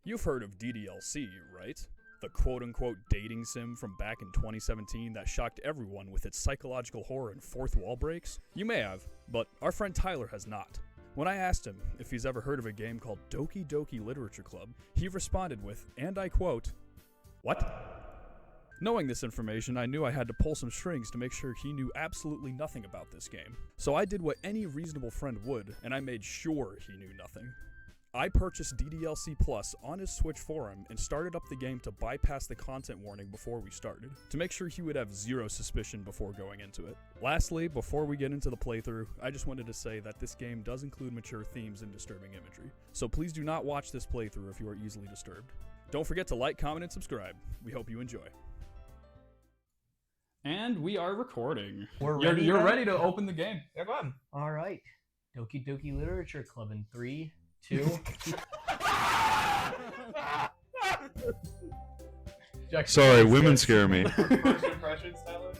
You've heard of DDLC, right? The quote-unquote dating sim from back in 2017 that shocked everyone with its psychological horror and fourth wall breaks? You may have, but our friend Tyler has not. When I asked him if he's ever heard of a game called Doki Literature Club, he responded with, and I quote, "What?" Knowing this information, I knew I had to pull some strings to make sure he knew absolutely nothing about this game. So I did what any reasonable friend would, and I made sure he knew nothing. I purchased DDLC Plus on his Switch forum and started up the game to bypass the content warning before we started, to make sure he would have zero suspicion before going into it. Lastly, before we get into the playthrough, I just wanted to say that this game does include mature themes and disturbing imagery, so please do not watch this playthrough if you are easily disturbed. Don't forget to like, comment, and subscribe. We hope you enjoy. And we are recording. You're ready to open the game. Yeah, go on. All right. Doki Literature Club in 3, 2. Jackson, sorry, women scare me. First impressions, Tyler?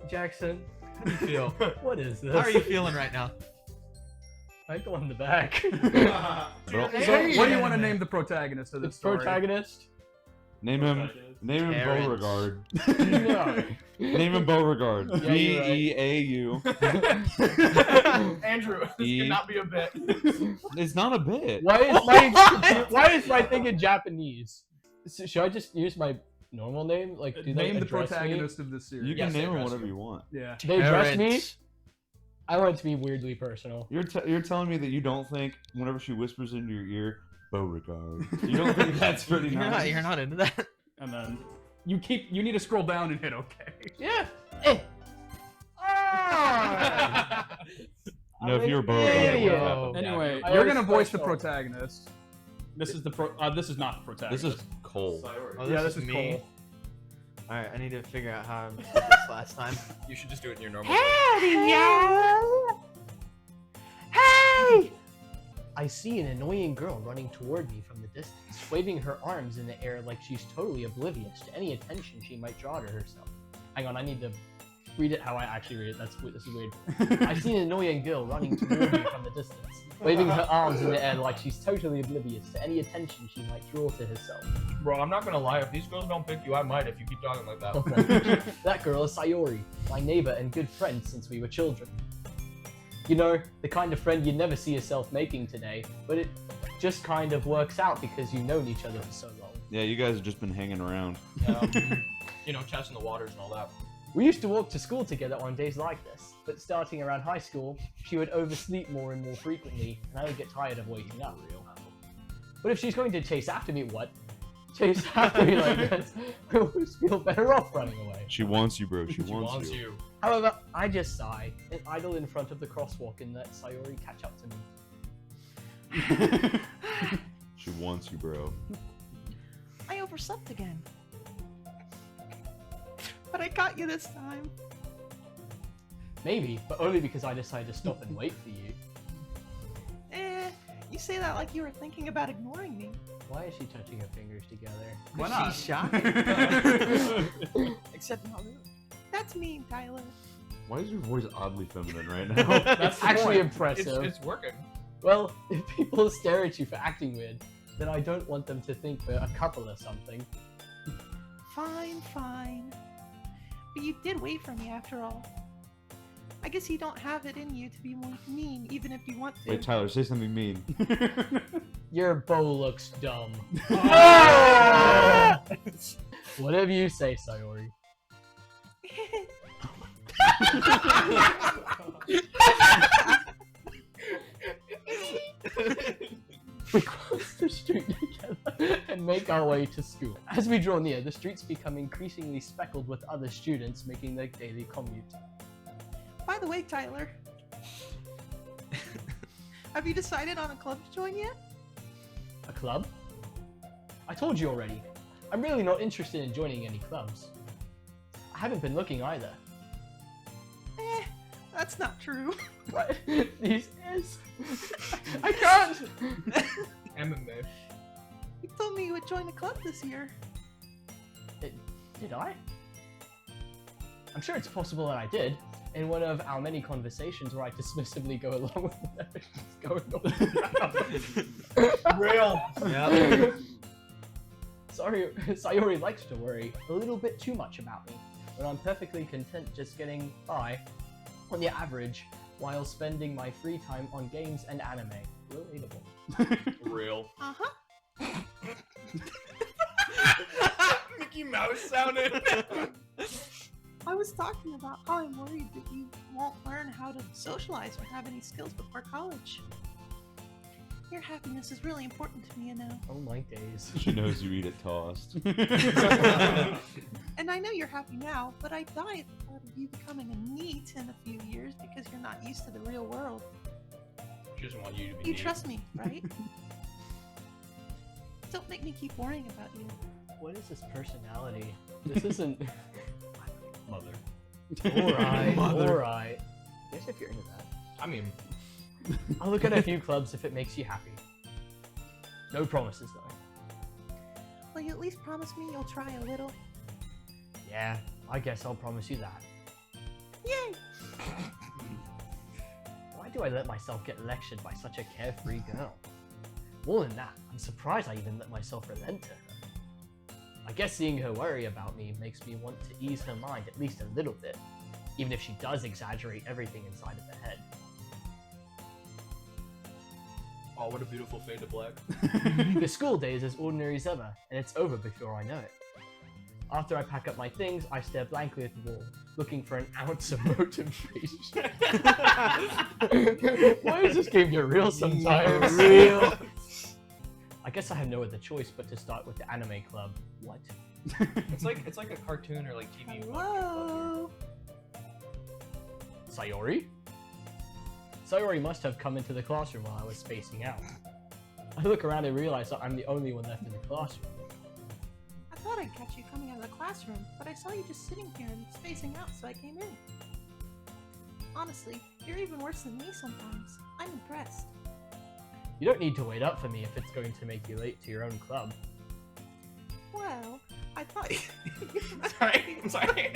Jackson, how do you feel? What is this? How are you feeling right now? I go in the back. So, what do you want to name the protagonist of this story? Protagonist? Name him Terrence. Beauregard. No. Name him Beauregard. Yeah, you're right. B-E-A-U. Andrew, this cannot be a bit. It's not a bit. Why is my thing in Japanese? So, should I just use my normal name? Like, do Name they the address protagonist of this series. You can Yes, name him address whatever you. you want. Yeah. Me? They address me? Terrence. I want it to be weirdly personal. You're telling me that you don't think whenever she whispers into your ear, Beauregard. You don't think that's pretty nice? You're not into that. And then you need to scroll down and hit OK. Yeah. No, if you were Beauregard, Yeah. what would happen? Anyway, I you're gonna always voice the question- protagonist. This is the this is not the This protagonist. is Cole. Oh, yeah, this is me. Cole. Alright, I need to figure out how I did this last time. You should just do it in your normal Hey! I see an annoying girl running toward me from the distance, waving her arms in the air like she's totally oblivious to any attention she might draw to herself. Hang on, I need to read it how I actually read it. This is weird. I see an annoying girl running toward me from the distance, waving her arms in the air like she's totally oblivious to any attention she might draw to herself. Bro, I'm not gonna lie. If these girls don't pick you, I might if you keep talking like that. Okay. That girl is Sayori, my neighbor and good friend since we were children. You know, the kind of friend you never see yourself making today, but it just kind of works out because you've known each other for so long. Yeah, you guys have just been hanging around. You know, testing the waters and all that. We used to walk to school together on days like this, but starting around high school, she would oversleep more and more frequently, and I would get tired of waking up. But if she's going to chase after me, chase after me like this, I always feel better off running away. She wants you, bro. She She wants wants you. you. However, I just sigh and idle in front of the crosswalk and let Sayori catch up to me. She wants you, bro. I overslept again. But I got you this time. Maybe, but only because I decided to stop and wait for you. You say that like you were thinking about ignoring me. Why is she touching her fingers together? Why not? She's shy. Except not really. That's mean, Tyler. Why is your voice oddly feminine right now? That's actually impressive. It's working. Well, if people stare at you for acting weird, then I don't want them to think we're a couple or something. Fine. But you did wait for me after all. I guess you don't have it in you to be mean, even if you want to. Wait, Tyler, say something mean. Your bow looks dumb. Oh! Whatever you say, Sayori. We cross the street together and make our way to school. As we draw near, the streets become increasingly speckled with other students making their daily commute. By the way, Tyler, have you decided on a club to join yet? A club? I told you already. I'm really not interested in joining any clubs. I haven't been looking either. That's not true. What? These is? I can't! MMA. You told me you would join a club this year. Did I? I'm sure it's possible that I did. In one of our many conversations where I dismissively go along with whatever is going on. Real. Yeah. Sayori likes to worry a little bit too much about me, when I'm perfectly content just getting by on the average while spending my free time on games and anime. Relatable. Real. Uh-huh. Mickey Mouse sounded. I was talking about how I'm worried that you won't learn how to socialize or have any skills before college. Your happiness is really important to me, you know. Oh my days. She knows you eat it tossed. And I know you're happy now, but I die at the thought of you becoming a NEET in a few years because you're not used to the real world. She doesn't want you to be. You neat. trust me, right? Don't make me keep worrying about you. What is this personality? This isn't... Mother. Alright, Mother. alright. Guess if you're into that. I mean, I'll look at a few clubs if it makes you happy. No promises though. Will you at least promise me you'll try a little? Yeah, I guess I'll promise you that. Yay! Why do I let myself get lectured by such a carefree girl? More than that, I'm surprised I even let myself relent to her. I guess seeing her worry about me makes me want to ease her mind at least a little bit, even if she does exaggerate everything inside of her head. oh, what a beautiful fade to black. The school day is as ordinary as ever, and it's over before I know it. After I pack up my things, I stare blankly at the wall, looking for an ounce of motivation. Why does this game get real sometimes? Real. I guess I have no other choice but to start with the anime club. What? It's like a cartoon or like TV. Hello? Sayori? Sayori must have come into the classroom while I was spacing out. I look around and realize that I'm the only one left in the classroom. I thought I'd catch you coming out of the classroom, but I saw you just sitting here and spacing out, so I came in. Honestly, you're even worse than me sometimes. I'm impressed. You don't need to wait up for me if it's going to make you late to your own club. Well, I thought Sorry, I'm sorry.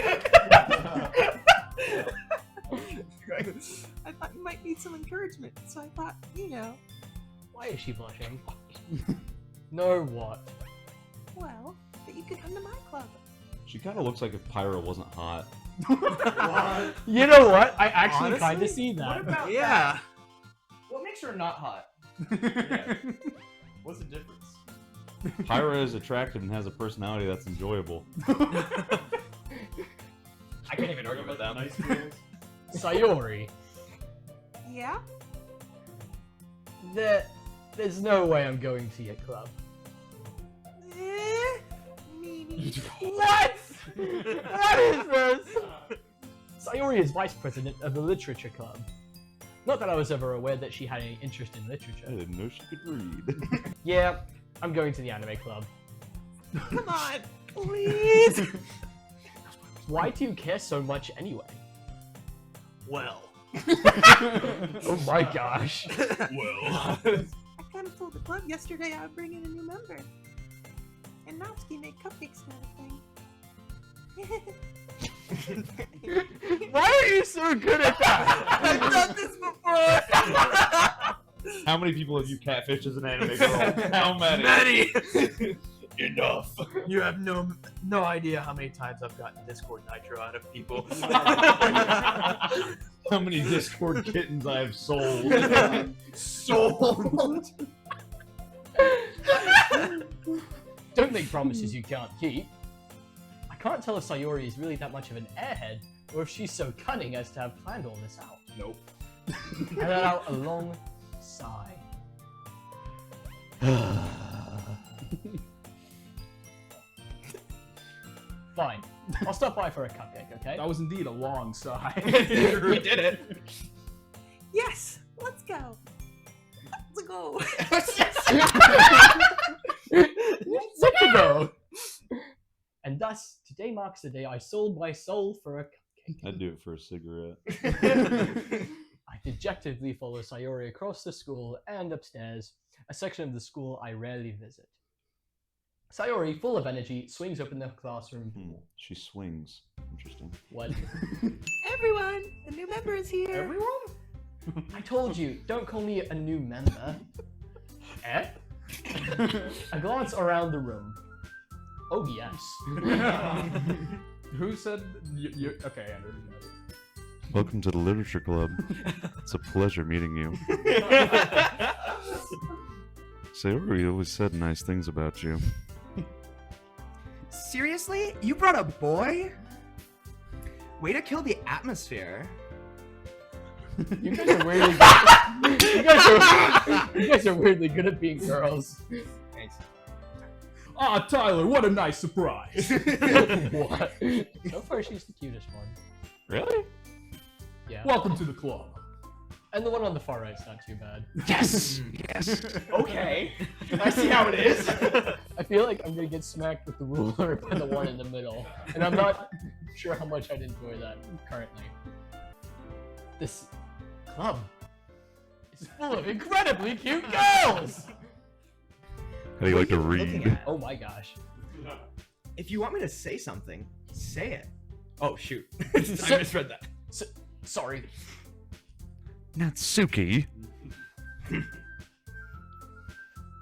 I thought you might need some encouragement, so I thought, you know, Why is she blushing? No what? well, that you could come to my club. She kind of looks like if Pyra wasn't hot. You know what? I actually Honestly? kind of see that. What about Yeah. that? What makes her not hot? Yeah. What's the difference? Pyra is attractive and has a personality that's enjoyable. I can't even argue with that. Nice girls. Sayori, Yeah? there's no way I'm going to your club. Maybe. What? What is this? Sayori is vice president of the literature club. Not that I was ever aware that she had any interest in I literature. didn't know she could read. Yeah, I'm going to the anime club. Come on, please. Why do you care so much anyway? Well. Oh my gosh. Well. I kind of told the club yesterday I would bring in a new member. And Natsuki made cupcakes and everything. Why are you so good at that? I've done this before. How many people have you catfished as an anime girl? How many? Many. Enough. You have no idea how many times I've gotten Discord Nitro out of people. How many Discord kittens I have sold? Sold. Don't make promises you can't keep. I can't tell if Sayori is really that much of an airhead, or if she's so cunning as to have planned all this out. Nope. I let out a long sigh. Fine. I'll stop by for a cupcake, okay? That was indeed a long sigh. We did it. Yes, let's go. Let's go. Let's go! And thus, today marks the day I sold my soul for a cupcake. I'd do it for a cigarette. I dejectedly follow Sayori across the school and upstairs, a section of the school I rarely visit. Sayori, full of energy, swings open the classroom door. She swings. Interesting. What? Everyone, the new member is here. Everyone? I told you, don't call me a new member. Eh? A glance around the room. Oh yes. Who said you? Okay, Andrew. Welcome to the Literature Club. It's a pleasure meeting you. Sayori always said nice things about you. Seriously? You brought a boy? Way to kill the atmosphere. You guys are weirdly you guys are weirdly good at being girls. Thanks. Ah, Tyler, what a nice surprise. What? So far, she's the cutest one. Really? Yeah. Welcome to the club. And the one on the far right's not too bad. Yes! Yes. Okay. I see how it is. I feel like I'm gonna get smacked with the ruler by the one in the middle, and I'm not sure how much I'd enjoy that currently. This club is full of incredibly cute girls! How do you like to Looking read? at? Oh my gosh. If you want me to say something, say it. Oh, shoot. I misread that. Sorry. Natsuki. The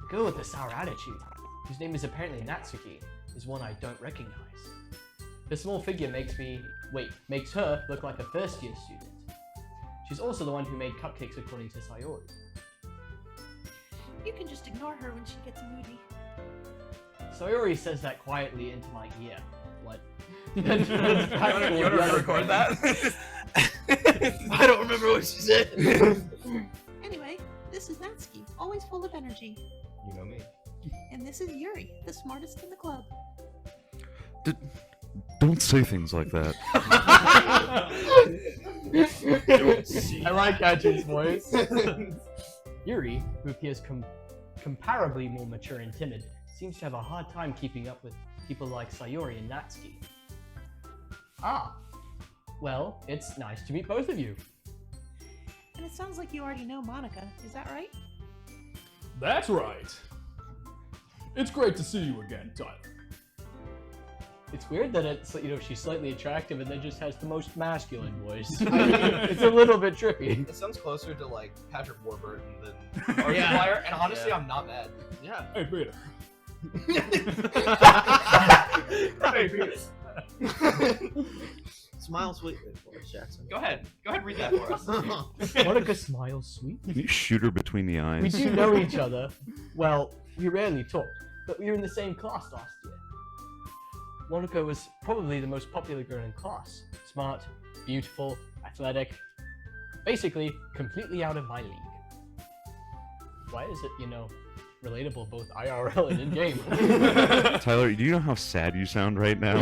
girl with the sour attitude, whose name is apparently Natsuki, is one I don't recognize. The small figure makes her look like a first year student. She's also the one who made cupcakes according to Sayori. You can just ignore her when she gets moody. Sayori says that quietly into my ear. What? You want to record that? I don't remember what she said. Anyway, this is Natsuki, always full of energy. You know me. And this is Yuri, the smartest in the club. Don't say things like that. I like Gajin's voice. Yuri, who appears comparably more mature and timid, seems to have a hard time keeping up with people like Sayori and Natsuki. Ah, well, it's nice to meet both of you. And it sounds like you already know Monica, is that right? That's right. It's great to see you again, Tyler. It's weird that it's, she's slightly attractive and then just has the most masculine voice. It's a little bit trippy. It sounds closer to like Patrick Warburton than Markiplier, and honestly, I'm not mad. Yeah. Hey, Peter. Hey, Peter. Smile sweetly for us, Jackson. Go ahead, read that for us. Monica smiles sweet. Can you shoot her between the eyes? We do know each other. Well, we rarely talk, but we were in the same class last year. Monica was probably the most popular girl in class. Smart, beautiful, athletic. Basically, completely out of my league. Why is it, relatable both IRL and in-game? Tyler, do you know how sad you sound right now?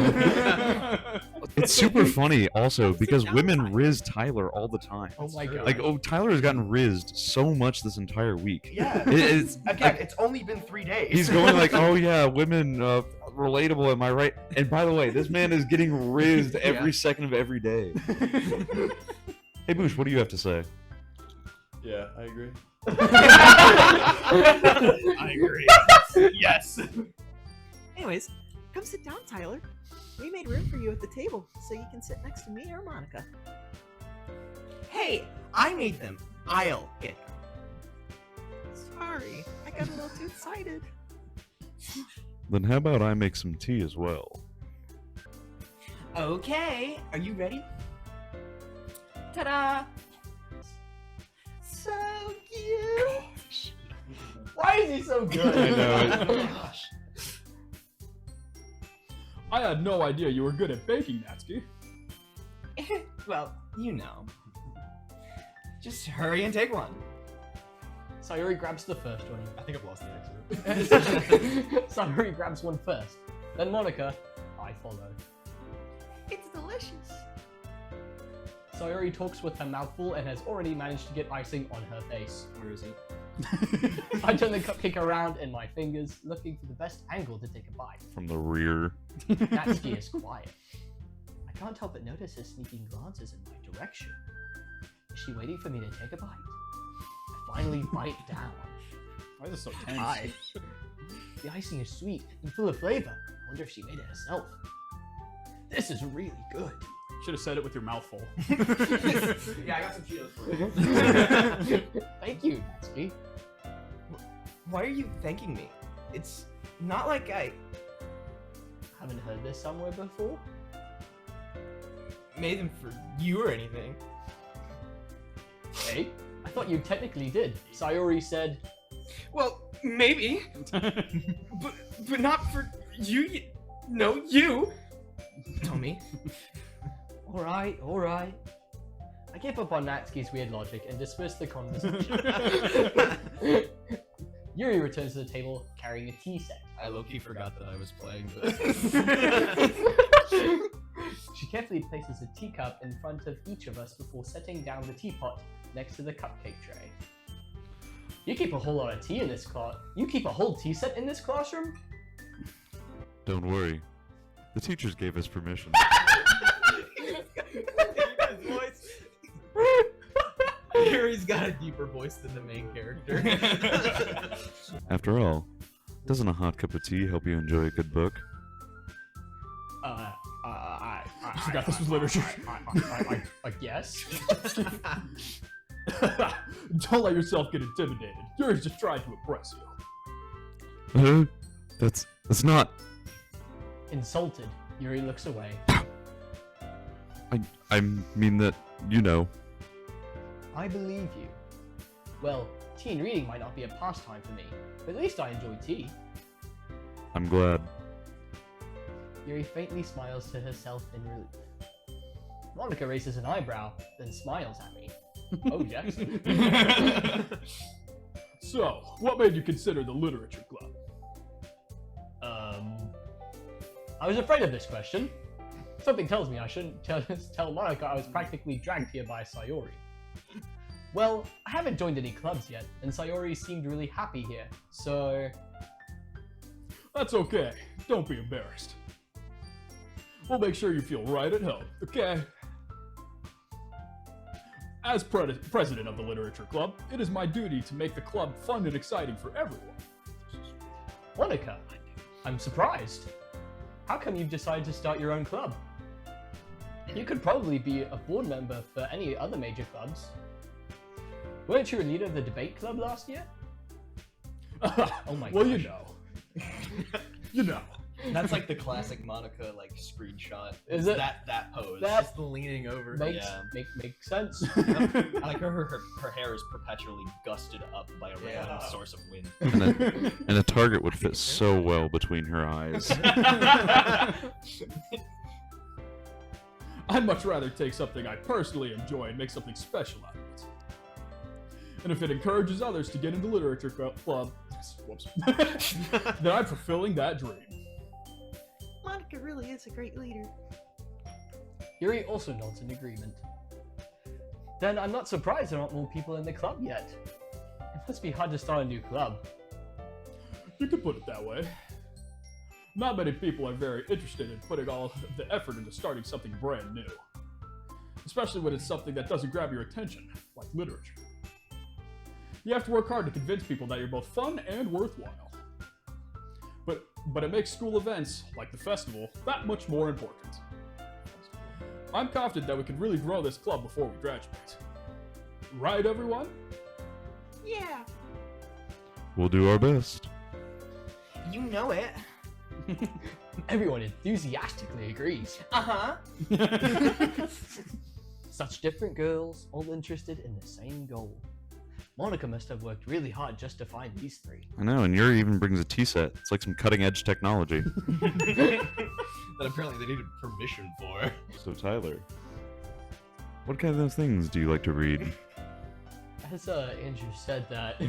It's super funny also because women riz Tyler all the time. Oh my god. Like, Tyler has gotten rizzed so much this entire week. Yeah. It's Again, it's only been 3 days. he's going like, oh yeah, women, relatable, am I right? And by the way, this man is getting rizzed every second of every day. Hey Boosh, what do you have to say? Yeah, I agree. I agree. Yes. Anyways, come sit down, Tyler. We made room for you at the table, so you can sit next to me or Monica. Hey, I made them. I'll get them. Sorry, I got a little too excited. Then how about I make some tea as well? Okay, are you ready? Ta-da! So cute. Why is he so good? I know. Gosh. I had no idea you were good at baking, Natsuki. Well, you know. Just hurry and take one. Sayori grabs the first one. I think I've lost the exit. Sayori grabs one first. Then Monica, I follow. It's delicious. Sayori talks with her mouth full and has already managed to get icing on her face. Where is it? I turn the cupcake around in my fingers, looking for the best angle to take a bite. From the rear. Natsuki is quiet. I can't help but notice her sneaking glances in my direction. Is she waiting for me to take a bite? I finally bite down. Why is this so tense? Hi. The icing is sweet and full of flavor. I wonder if she made it herself. This is really good. Should have said it with your mouth full. Yeah, I got some Cheetos for you. Thank you, Natsuki. Why are you thanking me? It's not like I... Haven't heard this somewhere before. Made them for you or anything. Hey, I thought you technically did. Sayori said, Well, maybe. but not for you. No, you. Tommy. alright. I gave up on Natsuki's weird logic and dismissed the conversation. Yuri returns to the table carrying a tea set. I low-key forgot that I was playing She carefully places a teacup in front of each of us before setting down the teapot next to the cupcake tray. You keep a whole lot of tea in this class. You keep a whole tea set in this classroom? Don't worry. The teachers gave us permission. Yuri's got a deeper voice than the main character. After all, doesn't a hot cup of tea help you enjoy a good book? I forgot this was literature. I guess. Don't let yourself get intimidated. Yuri's just trying to impress you. That's not. Insulted, Yuri looks away. I mean that, you know. I believe you. Well, tea and reading might not be a pastime for me, but at least I enjoy tea. I'm glad. Yuri faintly smiles to herself in relief. Monica raises an eyebrow, then smiles at me. Oh, yes. So, what made you consider the literature club? I was afraid of this question. Something tells me I shouldn't tell Monica I was practically dragged here by Sayori. Well, I haven't joined any clubs yet, and Sayori seemed really happy here, so... That's okay. Don't be embarrassed. We'll make sure you feel right at home, okay? As president of the Literature Club, it is my duty to make the club fun and exciting for everyone. Monica, I'm surprised. How come you've decided to start your own club? You could probably be a board member for any other major clubs. Weren't you a leader of the debate club last year? Oh my Well, gosh. you know. That's like the classic Monica screenshot. Is it? That pose? That- Just the leaning over. Makes sense. I like her hair is perpetually gusted up by a random source of wind. And a target would fit so well between her eyes. I'd much rather take something I personally enjoy and make something special out of it. And if it encourages others to get into literature club, whoops, then I'm fulfilling that dream. Monica really is a great leader. Yuri also nods in agreement. Then I'm not surprised there aren't more people in the club yet. It must be hard to start a new club. You could put it that way. Not many people are very interested in putting all the effort into starting something brand new. Especially when it's something that doesn't grab your attention, like literature. You have to work hard to convince people that you're both fun and worthwhile. But it makes school events, like the festival, that much more important. I'm confident that we can really grow this club before we graduate. Right, everyone? Yeah. We'll do our best. You know it. Everyone enthusiastically agrees. Uh-huh. Such different girls, all interested in the same goal. Monica must have worked really hard just to find these three. I know, and Yuri even brings a tea set. It's like some cutting-edge technology. That apparently they needed permission for. So Tyler, what kind of things do you like to read? As Andrew said that,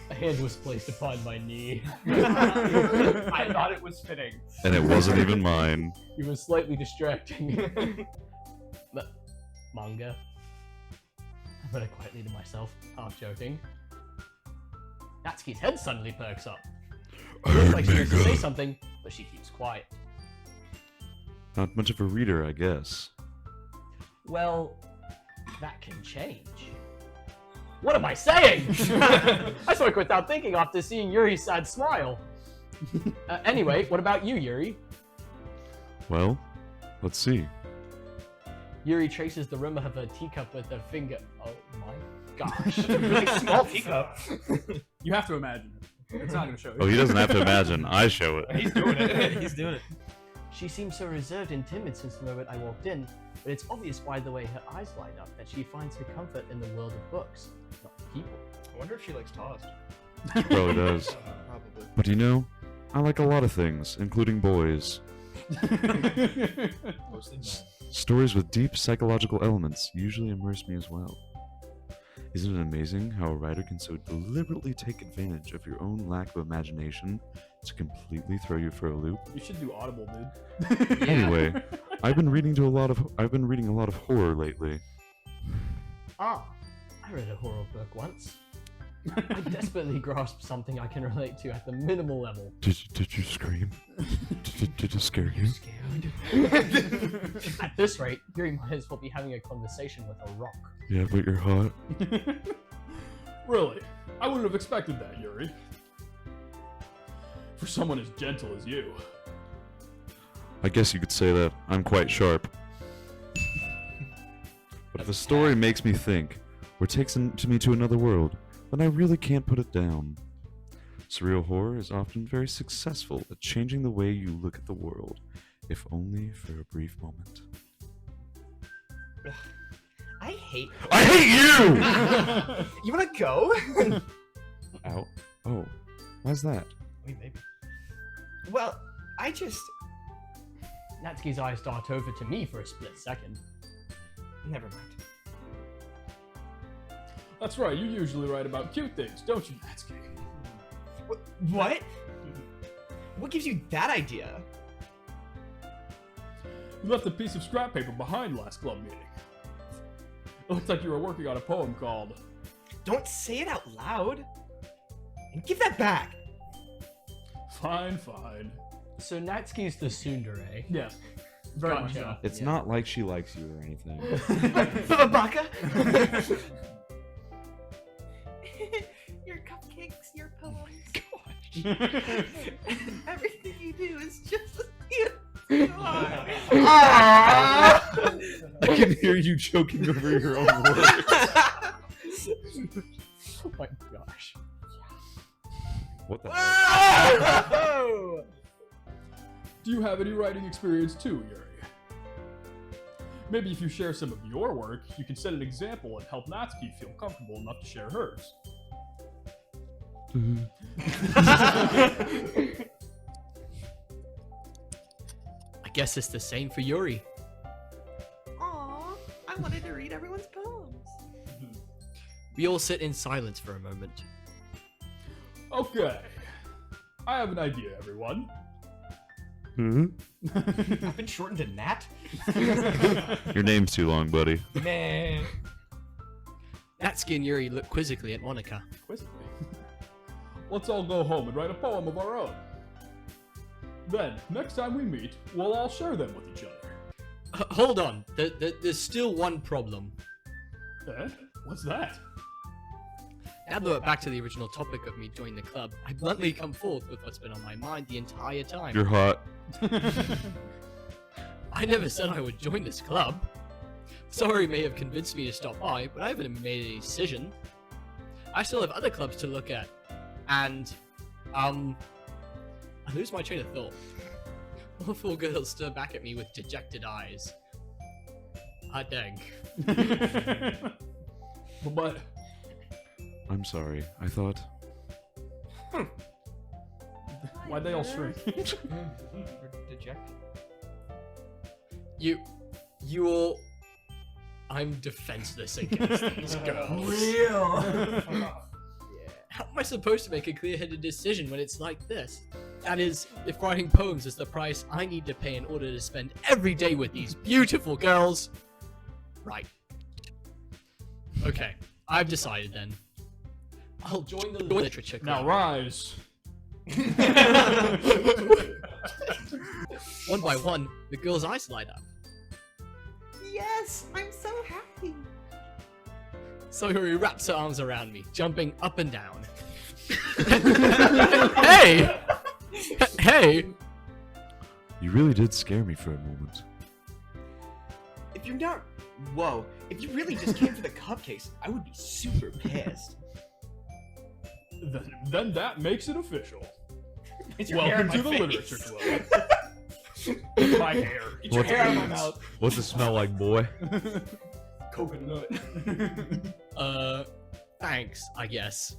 a hand was placed upon my knee. I thought it was fitting. And it wasn't even mine. It was slightly distracting. But manga. I put it quietly to myself, half joking. Natsuki's head suddenly perks up. It looks like she wants to say something, but she keeps quiet. Not much of a reader, I guess. Well, that can change. What am I saying? I spoke without thinking after seeing Yuri's sad smile. Anyway, what about you, Yuri? Well, let's see. Yuri traces the rim of her teacup with her finger. Oh my gosh. Really small teacup. You have to imagine it. It's not going to show you. Oh, he doesn't have to imagine. I show it. He's doing it. He's doing it. She seemed so reserved and timid since the moment I walked in, but it's obvious by the way her eyes light up that she finds her comfort in the world of books, not people. I wonder if she likes tossed. She probably does. Probably. But you know, I like a lot of things, including boys. Mostly men. Stories with deep psychological elements usually immerse me as well. Isn't it amazing how a writer can so deliberately take advantage of your own lack of imagination to completely throw you for a loop? You should do Audible, dude. Anyway, I've been reading a lot of horror lately. Ah, I read a horror book once. I desperately grasped something I can relate to at the minimal level. Did you scream? Did it scare you? At this rate, Yuri might as well be having a conversation with a rock. Yeah, but you're hot. Really? I wouldn't have expected that, Yuri. For someone as gentle as you. I guess you could say that. I'm quite sharp. But if a story makes me think, or takes me to another world, then I really can't put it down. Surreal horror is often very successful at changing the way you look at the world, if only for a brief moment. I hate. I hate you! You wanna go? Ow. Oh, why's that? Wait, maybe. Well, I just. Natsuki's eyes dart over to me for a split second. Never mind. That's right, you usually write about cute things, don't you, Natsuki? What? What gives you that idea? You left a piece of scrap paper behind last club meeting. It looks like you were working on a poem called... Don't say it out loud. And give that back. Fine, fine. So Natsuki's the tsundere. Yes. Very much Gotcha. so. It's not like she likes you or anything. Baka? Your cupcakes, your poems. Everything you do is just as beautiful. I can hear you choking over your own words. Oh my gosh. What the heck? Do you have any writing experience too, Yuri? Maybe if you share some of your work, you can set an example and help Natsuki feel comfortable enough to share hers. I guess it's the same for Yuri. Aw, I wanted to read everyone's poems. We all sit in silence for a moment. Okay. I have an idea, everyone. I've been shortened to Nat? Your name's too long, buddy. Man. Natsuki and Yuri look quizzically at Monica. Quizzically. Let's all go home and write a poem of our own. Then, next time we meet, we'll all share them with each other. Hold on, there's still one problem. Eh? What's that? Now that we're back to the original topic of me joining the club, I bluntly come forth with what's been on my mind the entire time. You're hot. I never said I would join this club. Sorry may have convinced me to stop by, but I haven't made any decision. I still have other clubs to look at. And, I lose my train of thought. All four girls stare back at me with dejected eyes. Hot dang. But... I'm sorry. I thought... Why'd they all shrink? Deject. You all... I'm defenseless against these girls. Real. How am I supposed to make a clear-headed decision when it's like this? That is, if writing poems is the price I need to pay in order to spend every day with these beautiful girls. Right. Okay, I've decided then. I'll join the literature club. Now rise. One by one, the girls' eyes light up. Yes, I'm so happy. Sayori wraps her arms around me, jumping up and down. Hey! Hey! You really did scare me for a moment. If you're not. Whoa. If you really just came for the cupcakes, I would be super pissed. Then that makes it official. Is your hair Welcome in to my the face? Literature Club. My hair. Get your What's- hair out of my mouth. What's it smell like, boy? Coconut. Thanks, I guess.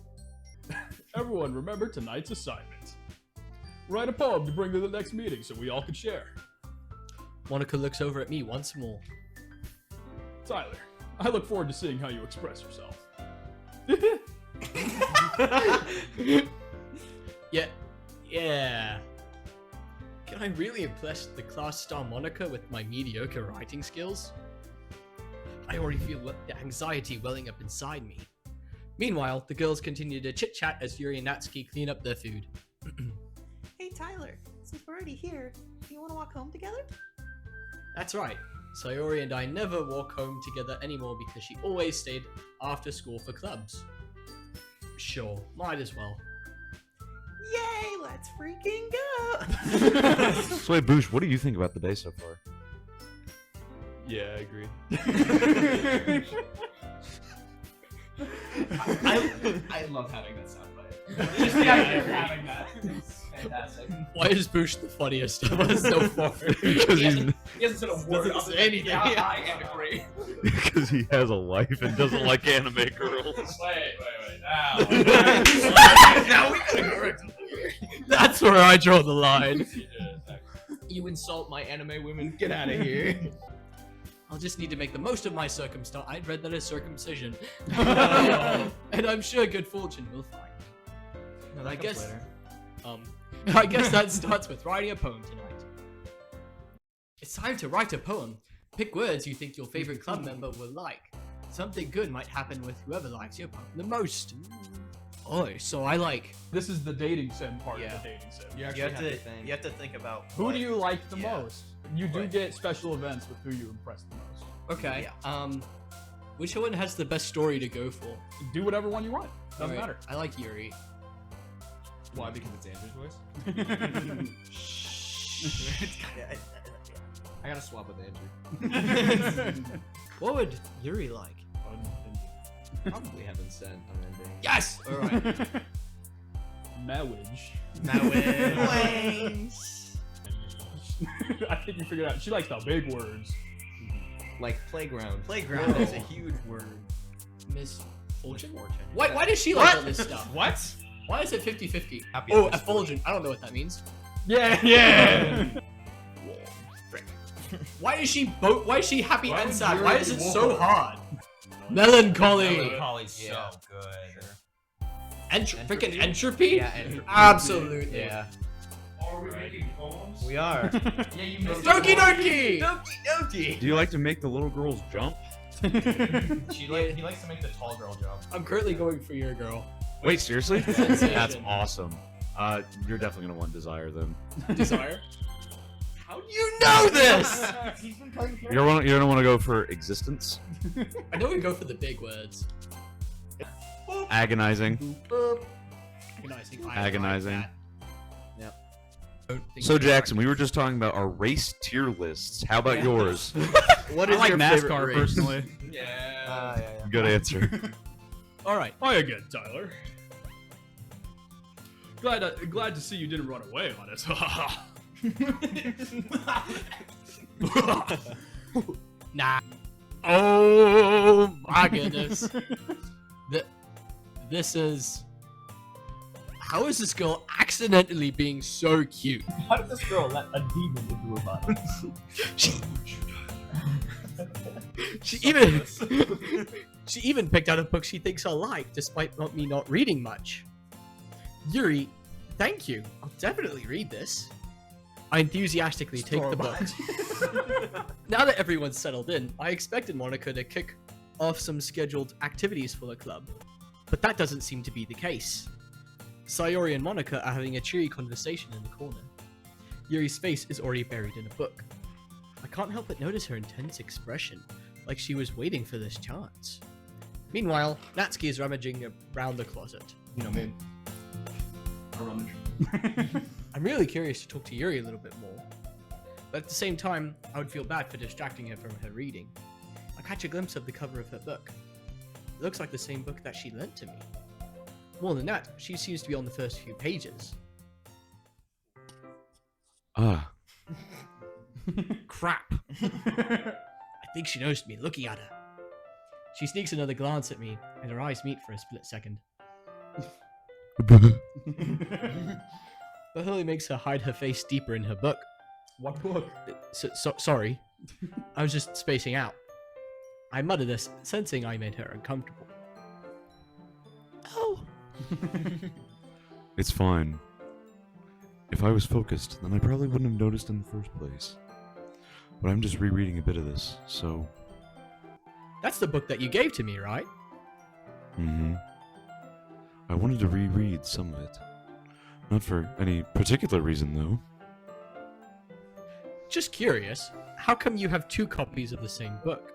Everyone, remember tonight's assignment. Write a poem to bring to the next meeting so we all can share. Monica looks over at me once more. Tyler, I look forward to seeing how you express yourself. Yeah. Can I really impress the class star Monica with my mediocre writing skills? I already feel the anxiety welling up inside me. Meanwhile, the girls continue to chit-chat as Yuri and Natsuki clean up their food. Hey Tyler, since we're already here, do you want to walk home together? That's right. Sayori and I never walk home together anymore because she always stayed after school for clubs. Sure, might as well. Yay, let's freaking go! So wait, Boosh, what do you think about the day so far? Yeah, I agree. I love having that soundbite. Just the idea of having that. It's fantastic. Why is Bush the funniest of us so far? Because He hasn't said a word. Doesn't say anything. Yeah, I agree. because he has a life and doesn't like anime girls. Wait. Now we gotta correct him. That's where I draw the line. You insult my anime women. Get out of here. I'll just need to make the most of my circumstance. I read that as circumcision. And I'm sure good fortune will find me. No, I guess I guess that starts with writing a poem tonight. It's time to write a poem. Pick words you think your favorite club member will like. Something good might happen with whoever likes your poem the most. Oh, so I like. This is the dating sim part Yeah. of the dating sim. You You actually have have to to think. you have to think about Who do you like the Yeah. most? You do Right. get special events with who you impress the most. Okay. Which one has the best story to go for? Do whatever one you want. Doesn't Alright, matter. I like Yuri. Why? Because it's Andrew's voice? I gotta swap with Andrew. What would Yuri like? Probably haven't sent on ending. Yes! Alright. Marriage. Wings. I think you figured out. She likes the big words. Like playground. Playground is a huge word. Miss Fortune? Fortune. Why does she like all this stuff? What? Why is it 50-50? Happy Oh, at this effulgent. I don't know what that means. Yeah. Why is she why is she happy Why and would sad? Yuri Why is it be so warm? hard? Melancholy. Melancholy's Yeah. so good. Freaking entropy? Yeah, entropy. Absolutely. Yeah. Are we making poems? We are. Yeah, you missed Doki Doki! Doki. Do you like to make the little girls jump? He likes to make the tall girl jump. I'm currently going for your girl. Wait, seriously? Sensation. That's awesome. You're definitely gonna want Desire then. Desire? How do you know this? He's been playing You don't want to go for existence, I know we go for the big words. agonizing. Agonizing. Agonizing. Don't think So so. Jackson, we were just talking about our race tier lists. How about yours? What I is like your NASCAR favorite race? personally. Yeah. Yeah. Good answer. All right. Hi again, Tyler. Glad to see you didn't run away on us. Nah. Oh my goodness. This is. How is this girl accidentally being so cute? How did this girl let a demon into her body? She even picked out a book she thinks I'll like, despite me not reading much. Yuri, thank you. I'll definitely read this. I enthusiastically take the book. Now that everyone's settled in, I expected Monica to kick off some scheduled activities for the club, but that doesn't seem to be the case. Sayori and Monica are having a cheery conversation in the corner. Yuri's face is already buried in a book. I can't help but notice her intense expression, like she was waiting for this chance. Meanwhile, Natsuki is rummaging around the closet. You know, man. I rummage. I'm really curious to talk to Yuri a little bit more. But at the same time, I would feel bad for distracting her from her reading. I catch a glimpse of the cover of her book. It looks like the same book that she lent to me. More than that, she seems to be on the first few pages. Ah, Crap. I think she noticed me looking at her. She sneaks another glance at me, and her eyes meet for a split second. But only makes her hide her face deeper in her book. What book? Sorry. I was just spacing out. I mutter this, sensing I made her uncomfortable. Oh. It's fine. If I was focused, then I probably wouldn't have noticed in the first place. But I'm just rereading a bit of this, so... That's the book that you gave to me, right? Mm-hmm. I wanted to reread some of it. Not for any particular reason, though. Just curious, how come you have 2 copies of the same book?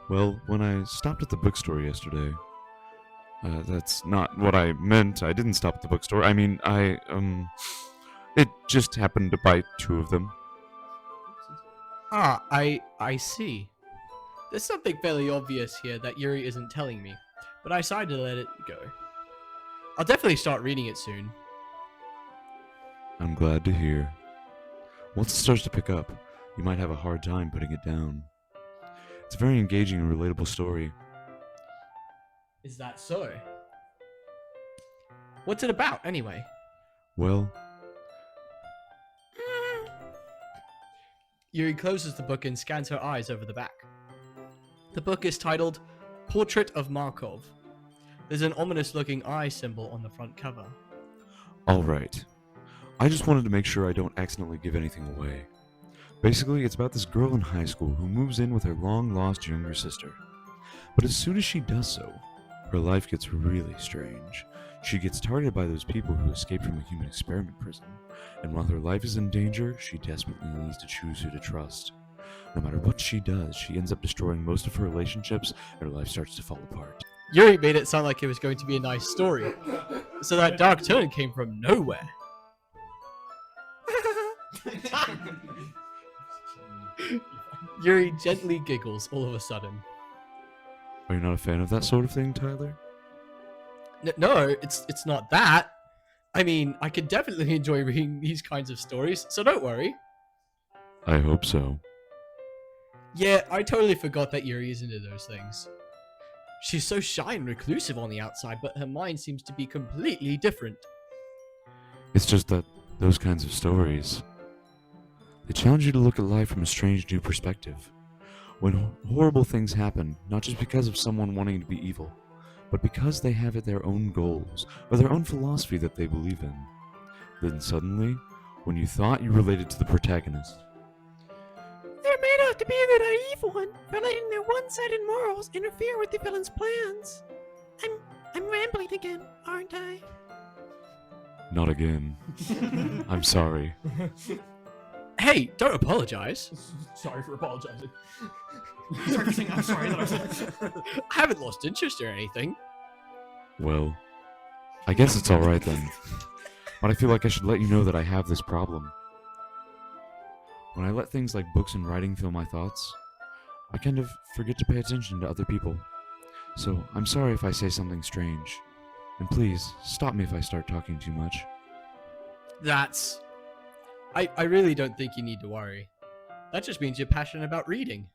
Well, when I stopped at the bookstore yesterday... that's not what I meant. I didn't stop at the bookstore. I mean, it just happened to buy 2 of them. Ah, I see. There's something fairly obvious here that Yuri isn't telling me, but I decided to let it go. I'll definitely start reading it soon. I'm glad to hear. Once it starts to pick up, you might have a hard time putting it down. It's a very engaging and relatable story. Is that so? What's it about, anyway? Well, Yuri closes the book and scans her eyes over the back. The book is titled Portrait of Markov. There's an ominous-looking eye symbol on the front cover. alright. I just wanted to make sure I don't accidentally give anything away. Basically, it's about this girl in high school who moves in with her long-lost younger sister. But as soon as she does so, her life gets really strange. She gets targeted by those people who escaped from a human experiment prison, and while her life is in danger, she desperately needs to choose who to trust. No matter what she does, she ends up destroying most of her relationships, and her life starts to fall apart. Yuri made it sound like it was going to be a nice story, so that dark turn came from nowhere. Yuri gently giggles all of a sudden. Are you not a fan of that sort of thing, Tyler? No, it's not that. I mean, I could definitely enjoy reading these kinds of stories, so don't worry. I hope so. Yeah, I totally forgot that Yuri is into those things. She's so shy and reclusive on the outside, but her mind seems to be completely different. It's just that those kinds of stories, they challenge you to look at life from a strange new perspective. When horrible things happen, not just because of someone wanting to be evil, but because they have their own goals, or their own philosophy that they believe in. Then suddenly, when you thought you related to the protagonist, They're made out to be the naive one for letting their one-sided morals interfere with the villain's plans. I'm rambling again, aren't I? not again. I'm sorry. Hey, don't apologize. Sorry for apologizing. Sorry for saying I'm sorry. I haven't lost interest or anything. Well, I guess it's alright then. But I feel like I should let you know that I have this problem. When I let things like books and writing fill my thoughts, I kind of forget to pay attention to other people. So, I'm sorry if I say something strange. And please, stop me if I start talking too much. That's... I really don't think you need to worry. That just means you're passionate about reading.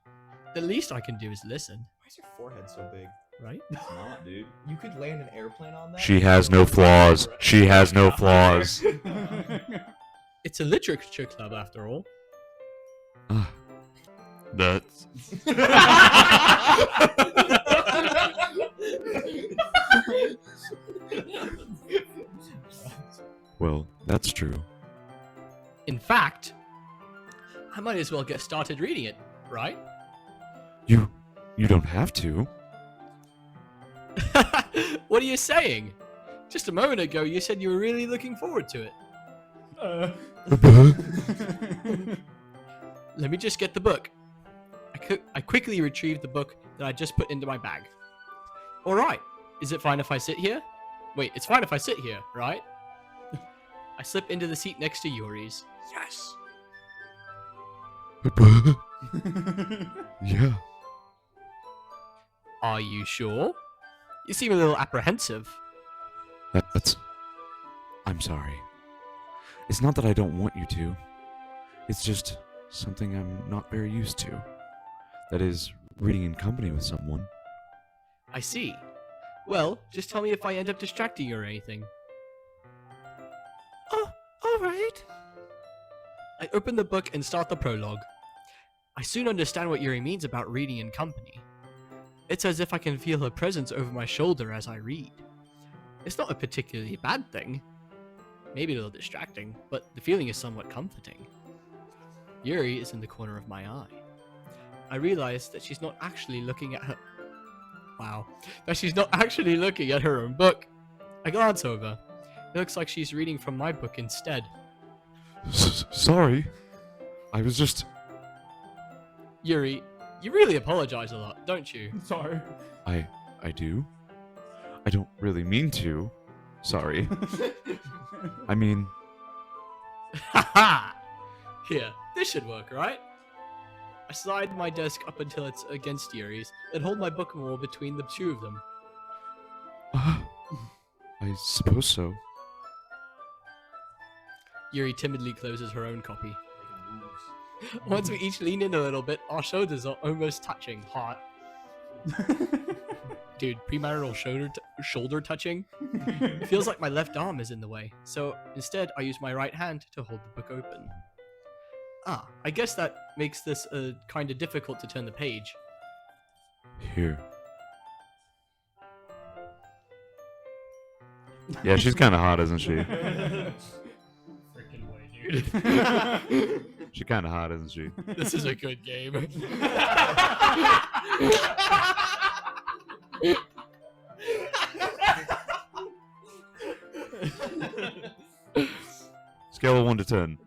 The least I can do is listen, Why is your forehead so big? right? It's not, dude. You could land an airplane on that. She has no flaws. She has no flaws. It's a literature club after all. Ah, that's... Well, that's true. In fact, I might as well get started reading it, right? You don't have to. What are you saying? Just a moment ago you said you were really looking forward to it. Let me just get the book. I quickly retrieved the book that I just put into my bag. Alright, is it fine if I sit here? Wait, it's fine if I sit here, right? I slip into the seat next to Yuri's. Yes! Yeah. Are you sure? You seem a little apprehensive. That's I'm sorry. It's not that I don't want you to. It's just something I'm not very used to. That is, reading in company with someone. I see. Well, just tell me if I end up distracting you or anything. Oh, alright. I open the book and start the prologue. I soon understand what Yuri means about reading in company. It's as if I can feel her presence over my shoulder as I read. It's not a particularly bad thing. Maybe a little distracting, but the feeling is somewhat comforting. Yuri is in the corner of my eye. I realize that she's not actually looking at her... Wow. That she's not actually looking at her own book. I glance over. It looks like she's reading from my book instead. Sorry. I was just... Yuri, you really apologize a lot, don't you? Sorry. I do? I don't really mean to. Sorry. I mean... Haha! Here, this should work, right? I slide my desk up until it's against Yuri's, and hold my book more between the two of them. I suppose so. Yuri timidly closes her own copy. Once we each lean in a little bit, our shoulders are almost touching. Hot. Dude, premarital shoulder touching? It feels like my left arm is in the way, so instead I use my right hand to hold the book open. I guess that makes this kinda difficult to turn the page. Here. Yeah, she's kind of hot, isn't she? Freaking way, dude. She's kind of hot, isn't she? This is a good game. Scale of 1 to 10.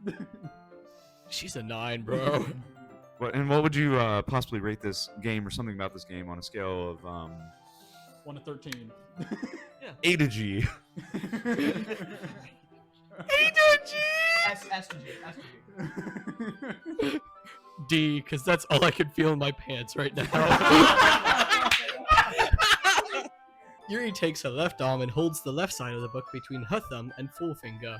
She's a 9, bro. What would you possibly rate this game or something about this game on a scale of 1 to 13. A to G? S to G. S to G. D, because that's all I can feel in my pants right now. Yuri takes her left arm and holds the left side of the book between her thumb and forefinger.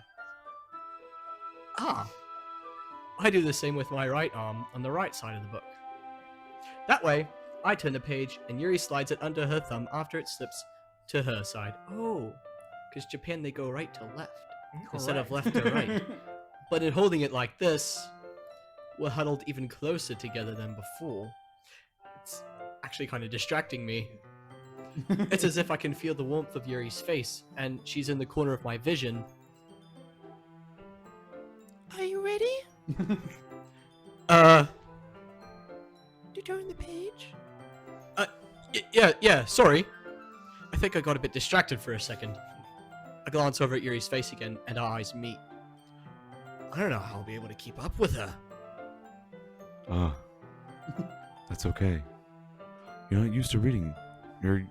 I do the same with my right arm on the right side of the book. That way, I turn the page and Yuri slides it under her thumb after it slips to her side. Oh, because Japan they go right to left instead of left to right. But in holding it like this, we're huddled even closer together than before. It's actually kind of distracting me. It's as if I can feel the warmth of Yuri's face, and she's in the corner of my vision. Are you ready? To turn the page? Yeah, sorry. I think I got a bit distracted for a second. I glance over at Yuri's face again, and our eyes meet. I don't know how I'll be able to keep up with her. That's okay. You're not used to reading. You're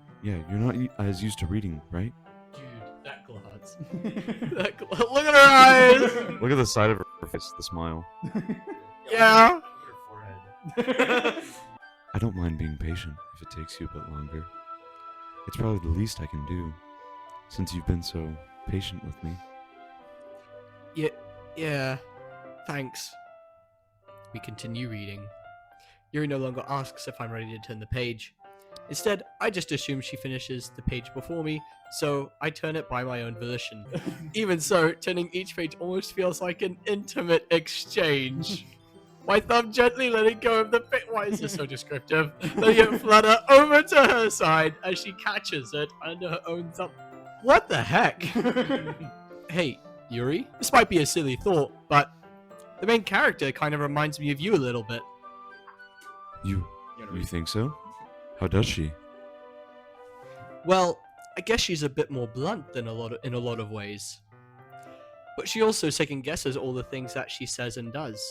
not as used to reading, right? Dude, that glance. Look at her eyes! Look at the side of her face, the smile. Yeah. I don't mind being patient if it takes you a bit longer. It's probably the least I can do, since you've been so patient with me. Yeah, thanks. We continue reading. Yuri no longer asks if I'm ready to turn the page. Instead, I just assume she finishes the page before me, so I turn it by my own volition. Even so, turning each page almost feels like an intimate exchange. My thumb gently letting go of the page. Why is this so descriptive? Letting it flutter over to her side as she catches it under her own thumb. What the heck? Hey, Yuri, this might be a silly thought, but the main character kind of reminds me of you a little bit. You think so? How does she? Well, I guess she's a bit more blunt than in a lot of ways. But she also second guesses all the things that she says and does.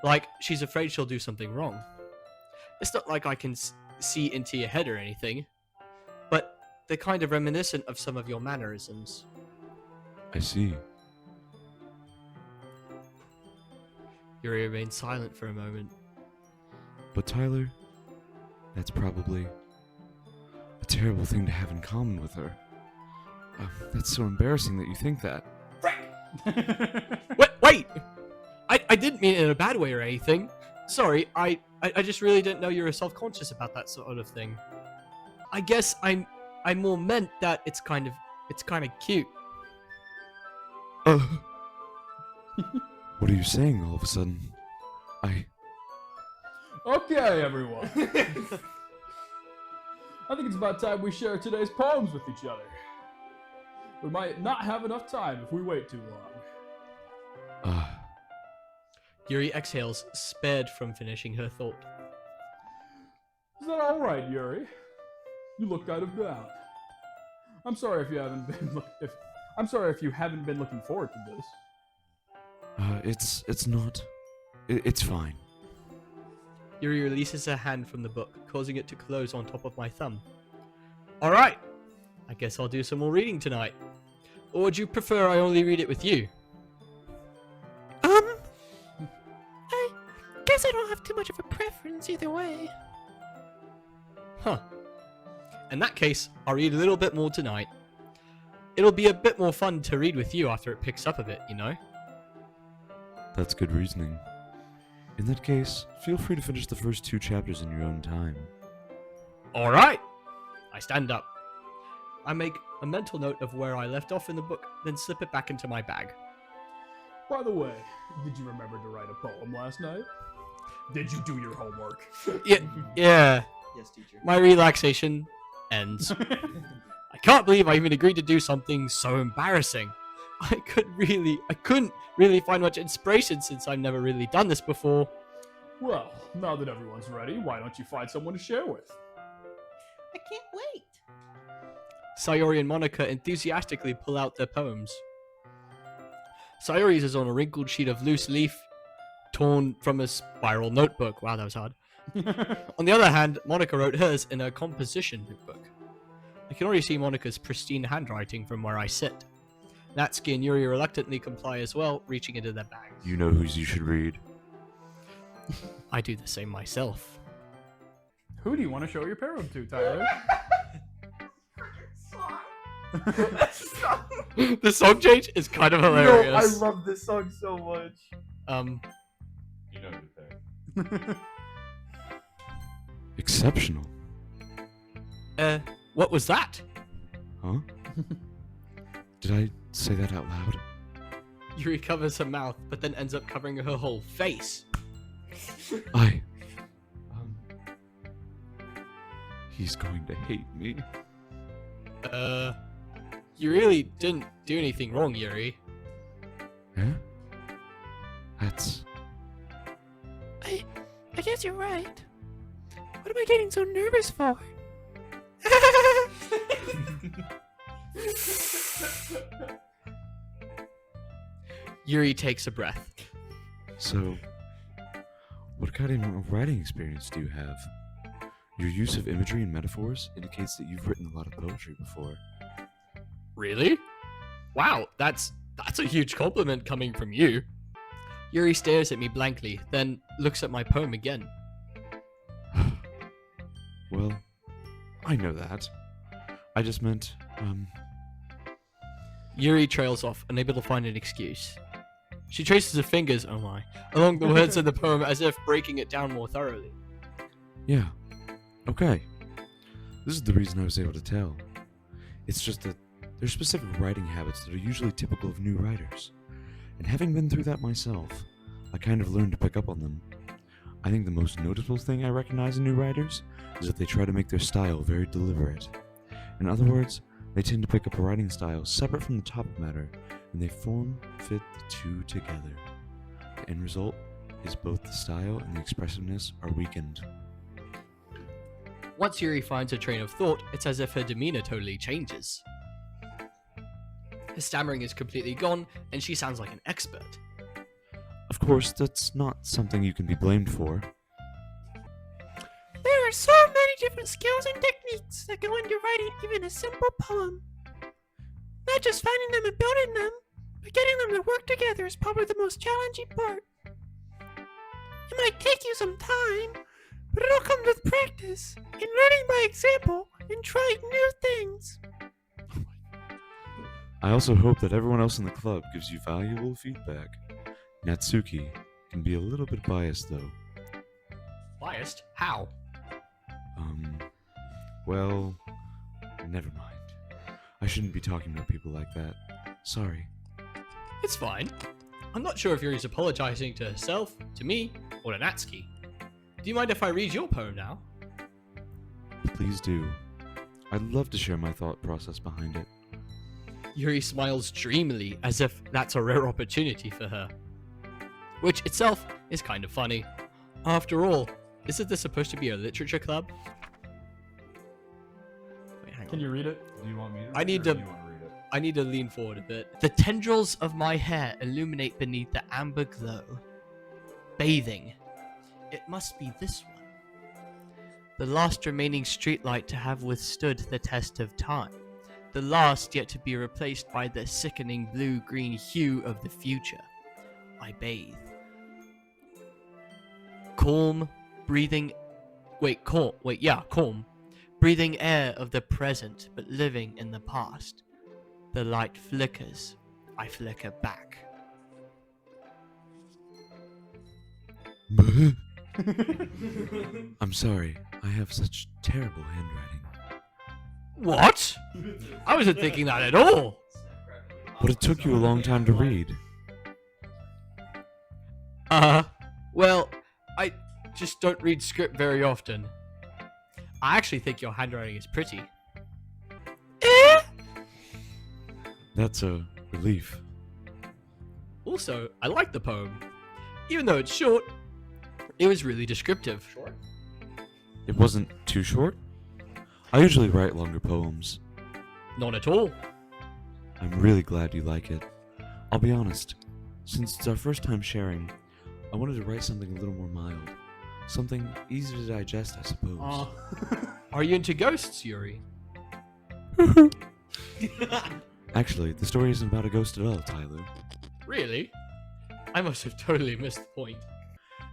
Like, she's afraid she'll do something wrong. It's not like I can see into your head or anything, but they're kind of reminiscent of some of your mannerisms. I see. Yuri remains silent for a moment. But Tyler, that's probably a terrible thing to have in common with her. That's so embarrassing that you think that. Wait! I didn't mean it in a bad way or anything. Sorry, I just really didn't know you were self-conscious about that sort of thing. I guess I more meant that it's kind of cute. What are you saying all of a sudden? Okay, everyone. I think it's about time we share today's poems with each other. We might not have enough time if we wait too long. Yuri exhales, spared from finishing her thought. Is that all right, Yuri? You look kind of down. I'm sorry if you haven't been looking forward to this. It's not. It's fine. Yuri releases her hand from the book, causing it to close on top of my thumb. Alright, I guess I'll do some more reading tonight. Or would you prefer I only read it with you? I guess I don't have too much of a preference either way. Huh. In that case, I'll read a little bit more tonight. It'll be a bit more fun to read with you after it picks up a bit, you know? That's good reasoning. In that case, feel free to finish the first 2 chapters in your own time. Alright! I stand up. I make a mental note of where I left off in the book, then slip it back into my bag. By the way, did you remember to write a poem last night? Did you do your homework? Yeah. Yes, teacher. My relaxation ends. I can't believe I even agreed to do something so embarrassing. I couldn't really find much inspiration since I've never really done this before. Well, now that everyone's ready, why don't you find someone to share with? I can't wait. Sayori and Monica enthusiastically pull out their poems. Sayori's is on a wrinkled sheet of loose leaf, torn from a spiral notebook. Wow, that was hard. On the other hand, Monica wrote hers in a composition notebook. I can already see Monica's pristine handwriting from where I sit. Natsuki and Yuri reluctantly comply as well, reaching into their bags. You know whose you should read. I do the same myself. Who do you want to show your poem to, Tyler? The song change is kind of hilarious. I love this song so much. You know the thing. Exceptional. What was that? Huh? Did I say that out loud? Yuri covers her mouth, but then ends up covering her whole face. He's going to hate me. You really didn't do anything wrong, Yuri. Huh? That's... I guess you're right. What am I getting so nervous for? Yuri takes a breath. So, what kind of writing experience do you have? Your use of imagery and metaphors indicates that you've written a lot of poetry before. Really? Wow, that's a huge compliment coming from you. Yuri stares at me blankly, then looks at my poem again. Well, I know that. I just meant, Yuri trails off, unable to find an excuse. She traces her fingers, oh my, along the words of the poem as if breaking it down more thoroughly. Yeah. Okay. This is the reason I was able to tell. It's just that there's specific writing habits that are usually typical of new writers. And having been through that myself, I kind of learned to pick up on them. I think the most noticeable thing I recognize in new writers is that they try to make their style very deliberate. In other words, they tend to pick up a writing style separate from the topic matter, and they fit the two together. The end result is both the style and the expressiveness are weakened. Once Yuri finds her train of thought, it's as if her demeanor totally changes. Her stammering is completely gone, and she sounds like an expert. Of course, that's not something you can be blamed for. There are so many different skills and techniques that go into writing even a simple poem. Not just finding them and building them, but getting them to work together is probably the most challenging part. It might take you some time, but it all comes with practice, and learning by example, and trying new things. I also hope that everyone else in the club gives you valuable feedback. Natsuki can be a little bit biased, though. Biased? How? Well, never mind. I shouldn't be talking about people like that. Sorry. It's fine. I'm not sure if Yuri's apologizing to herself, to me, or to Natsuki. Do you mind if I read your poem now? Please do. I'd love to share my thought process behind it. Yuri smiles dreamily as if that's a rare opportunity for her. Which itself is kind of funny. After all, isn't this supposed to be a literature club? Wait, hang on. Can you read it? Do you want me to I read need it, or to- do you want to read it? I need to lean forward a bit. The tendrils of my hair illuminate beneath the amber glow. Bathing. It must be this one. The last remaining streetlight to have withstood the test of time. The last yet to be replaced by the sickening blue-green hue of the future. I bathe. Calm, breathing... calm. Breathing air of the present, but living in the past. The light flickers. I flicker back. I'm sorry. I have such terrible handwriting. What? I wasn't thinking that at all. But it took you a long time to read. Well, I just don't read script very often. I actually think your handwriting is pretty. That's a relief. Also, I like the poem. Even though it's short, it was really descriptive. Short? It wasn't too short? I usually write longer poems. Not at all. I'm really glad you like it. I'll be honest, since it's our first time sharing, I wanted to write something a little more mild. Something easy to digest, I suppose. Are you into ghosts, Yuri? Actually, the story isn't about a ghost at all, Tyler. Really? I must have totally missed the point.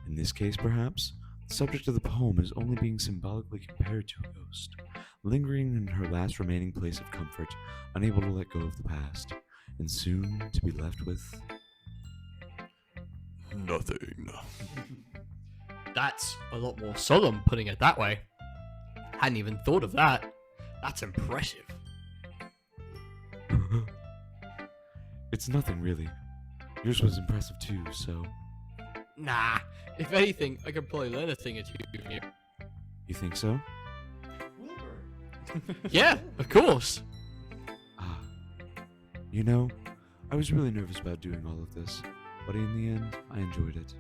In this case, perhaps, the subject of the poem is only being symbolically compared to a ghost, lingering in her last remaining place of comfort, unable to let go of the past, and soon to be left with... nothing. That's a lot more solemn, putting it that way. Hadn't even thought of that. That's impressive. It's nothing, really. Yours was impressive too, so... Nah, if anything, I could probably learn a thing or two from you. You think so? Yeah, of course. Ah. You know, I was really nervous about doing all of this, but in the end, I enjoyed it.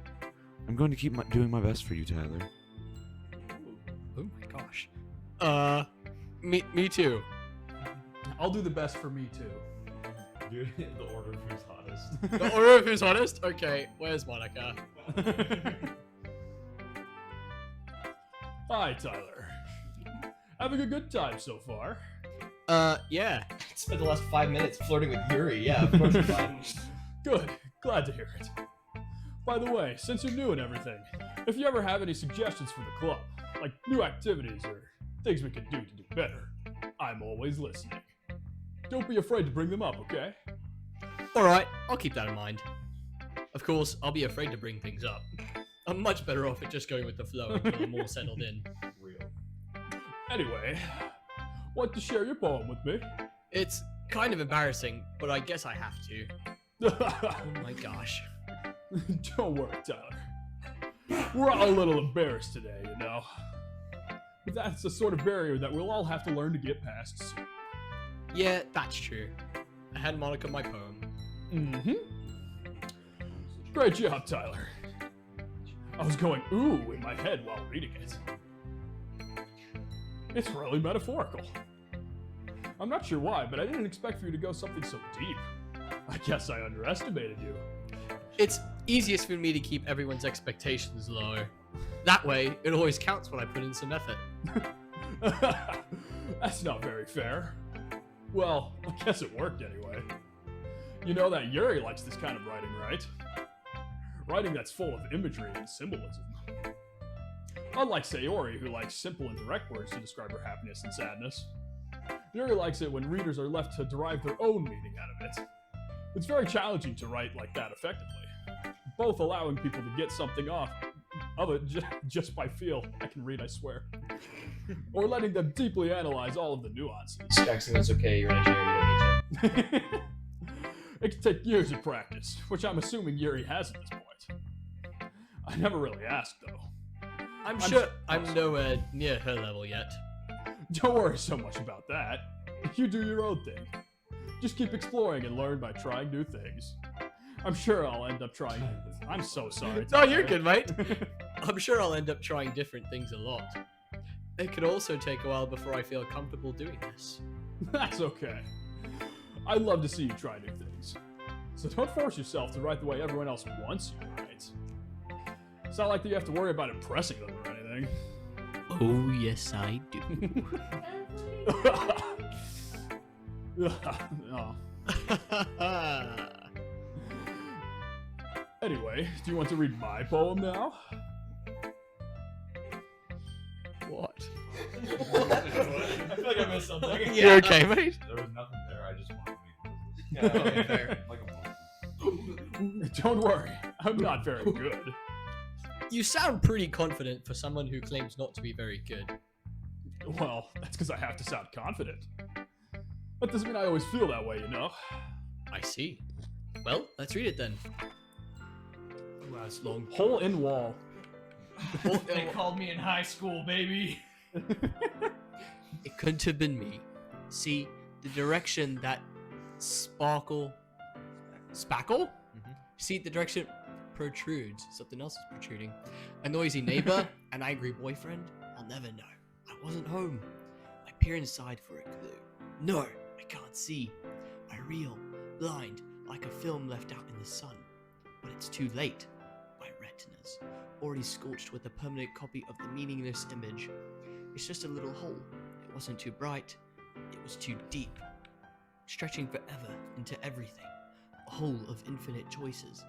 I'm going to keep doing my best for you, Tyler. Oh my gosh. Me too. I'll do the best for me too. Dude, the order of who's hottest. The order of who's honest? Okay, where's Monica? Hi, Tyler. Having a good time so far. Yeah. Spent the last 5 minutes flirting with Yuri. Yeah, of course it's fine. Good. Glad to hear it. By the way, since you're new and everything, if you ever have any suggestions for the club, like new activities or things we could do to do better, I'm always listening. Don't be afraid to bring them up, okay? Alright, I'll keep that in mind. Of course, I'll be afraid to bring things up. I'm much better off at just going with the flow until I'm more settled in. Real. Anyway, want to share your poem with me? It's kind of embarrassing, but I guess I have to. Oh my gosh. Don't worry, Tyler. We're all a little embarrassed today, you know. But that's the sort of barrier that we'll all have to learn to get past soon. Yeah, that's true. I had Monica my poem. Mm-hmm. Great job, Tyler. I was going ooh in my head while reading it. It's really metaphorical. I'm not sure why, but I didn't expect for you to go something so deep. I guess I underestimated you. It's easiest for me to keep everyone's expectations low. That way, it always counts when I put in some effort. That's not very fair. Well, I guess it worked anyway. You know that Yuri likes this kind of writing, right? Writing that's full of imagery and symbolism. Unlike Sayori, who likes simple and direct words to describe her happiness and sadness. Yuri likes it when readers are left to derive their own meaning out of it. It's very challenging to write like that effectively, both allowing people to get something off of it just by feel. I can read, I swear. Or letting them deeply analyze all of the nuances. Jackson, that's okay. You're an engineer. You don't need to. It can take years of practice, which I'm assuming Yuri has at this point. I never really asked, though. I'm sure I'm nowhere near her level yet. Don't worry so much about that. You do your own thing. Just keep exploring and learn by trying new things. I'm sure I'll end up trying. I'm so sorry. No, you're good, mate. I'm sure I'll end up trying different things a lot. It could also take a while before I feel comfortable doing this. That's okay. I'd love to see you try new things. So don't force yourself to write the way everyone else wants you to write. It's not like you have to worry about impressing them or anything. Oh, yes, I do. Oh. Anyway, do you want to read my poem now? What? I feel like I missed something. You're okay, mate? There was nothing there. I just wanted to read Yeah, okay, fair. like a poem. Don't worry, I'm not very good. You sound pretty confident for someone who claims not to be very good. Well, that's because I have to sound confident. That doesn't mean I always feel that way, you know? I see. Well, let's read it then. Wow, it's long. Hole in wall. They called me in high school, baby. It couldn't have been me. See, the direction that Spackle? See, the direction protrudes. Something else is protruding. A noisy neighbor, an angry boyfriend. I'll never know. I wasn't home. I peer inside for a clue. No, I can't see. I reel, blind, like a film left out in the sun. But it's too late. My retinas, already scorched with a permanent copy of the meaningless image. It's just a little hole. It wasn't too bright. It was too deep. Stretching forever into everything. A hole of infinite choices.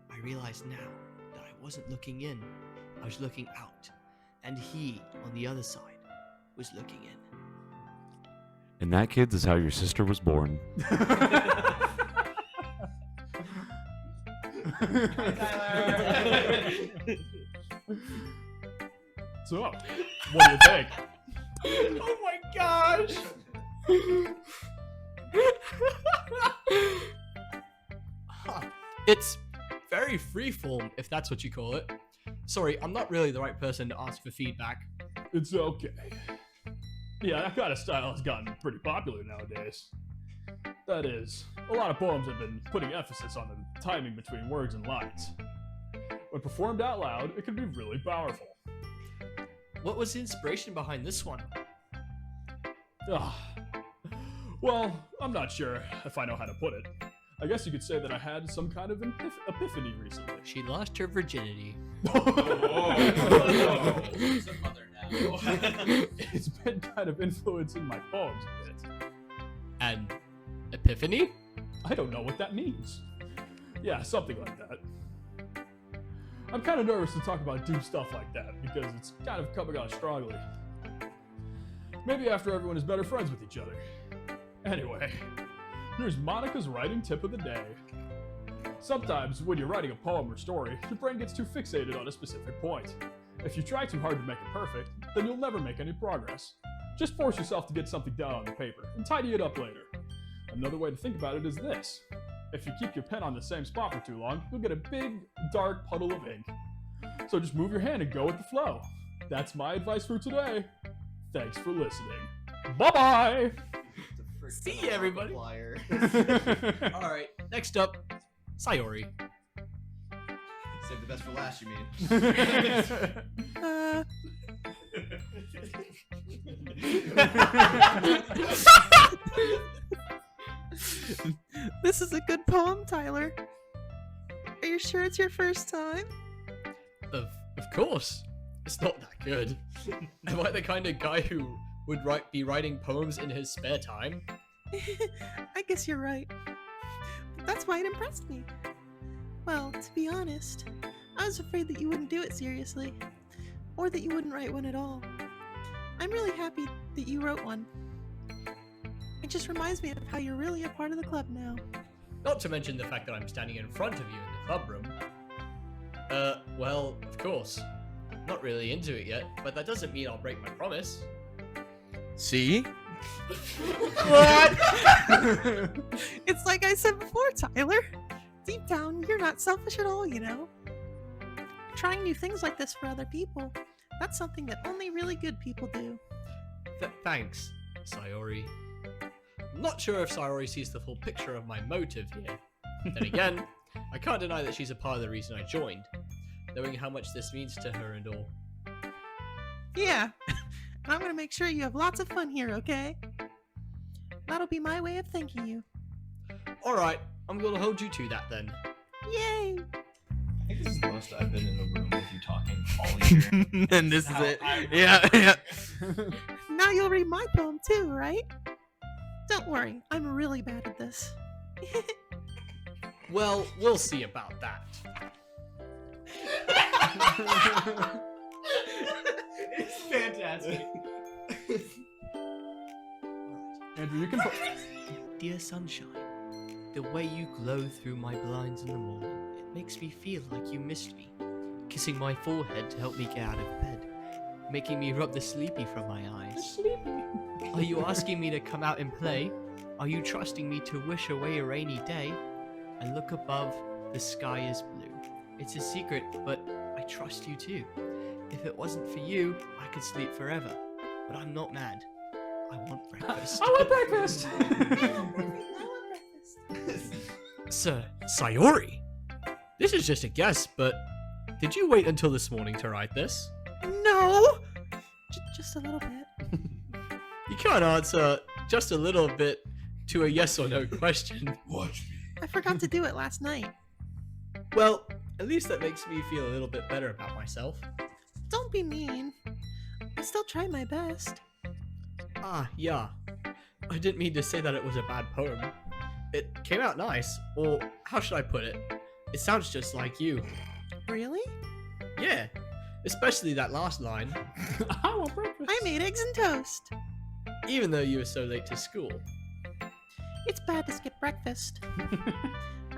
I realize now that I wasn't looking in. I was looking out. And he, on the other side, was looking in. And that, kids, is how your sister was born. So, what do you think? Oh my gosh! It's very freeform, if that's what you call it. Sorry, I'm not really the right person to ask for feedback. It's okay. Yeah, that kind of style has gotten pretty popular nowadays. That is, a lot of poems have been putting emphasis on the timing between words and lines. When performed out loud, it can be really powerful. What was the inspiration behind this one? Well, I'm not sure if I know how to put it. I guess you could say that I had some kind of epiphany recently. She lost her virginity. She's a mother now. It's been kind of influencing my poems a bit. And epiphany? I don't know what that means. Yeah, something like that. I'm kind of nervous to talk about deep stuff like that because it's kind of coming on strongly. Maybe after everyone is better friends with each other. Anyway, here's Monica's writing tip of the day. Sometimes when you're writing a poem or story, your brain gets too fixated on a specific point. If you try too hard to make it perfect, then you'll never make any progress. Just force yourself to get something down on the paper and tidy it up later. Another way to think about it is this. If you keep your pen on the same spot for too long, you'll get a big, dark puddle of ink. So just move your hand and go with the flow. That's my advice for today. Thanks for listening. Bye-bye! See you, everybody. Flyer. Alright, next up, Sayori. Save the best for last, you mean? This is a good poem, Tyler. Are you sure it's your first time? Of course. It's not that good. Am I the kind of guy who would be writing poems in his spare time? I guess you're right. But that's why it impressed me. Well, to be honest, I was afraid that you wouldn't do it seriously, or that you wouldn't write one at all. I'm really happy that you wrote one. just reminds me of how you're really a part of the club now. Not to mention the fact that I'm standing in front of you in the club room. Well, of course. Not really into it yet, but that doesn't mean I'll break my promise. See? What? It's like I said before, Tyler. Deep down, you're not selfish at all, you know? Trying new things like this for other people, that's something that only really good people do. Thanks, Sayori. I'm not sure if Sayori sees the full picture of my motive here. Then again, I can't deny that she's a part of the reason I joined, knowing how much this means to her and all. Yeah, I'm gonna make sure you have lots of fun here, okay? That'll be my way of thanking you. Alright, I'm gonna hold you to that then. Yay! I think this is the most I've been in a room with you talking all year. And this is How it. I- Yeah. Now you'll read my poem too, right? Don't worry, I'm really bad at this. Well, we'll see about that. It's fantastic. Andrew, you can. Dear sunshine, the way you glow through my blinds in the morning, it makes me feel like you missed me. Kissing my forehead to help me get out of bed, making me rub the sleepy from my eyes. Are you asking me to come out and play? Are you trusting me to wish away a rainy day? I look above, the sky is blue. It's a secret, but I trust you too. If it wasn't for you, I could sleep forever. But I'm not mad. I want breakfast. I want breakfast. Sir, Sayori? This is just a guess, but did you wait until this morning to write this? No! Just a little bit. You can't answer just a little bit to a yes or no question. Watch me. I forgot to do it last night. Well, at least that makes me feel a little bit better about myself. Don't be mean. I still try my best. Ah, yeah. I didn't mean to say that it was a bad poem. It came out nice, or how should I put it? It sounds just like you. Really? Yeah, especially that last line. I want breakfast. I made eggs and toast. Even though you were so late to school. It's bad to skip breakfast.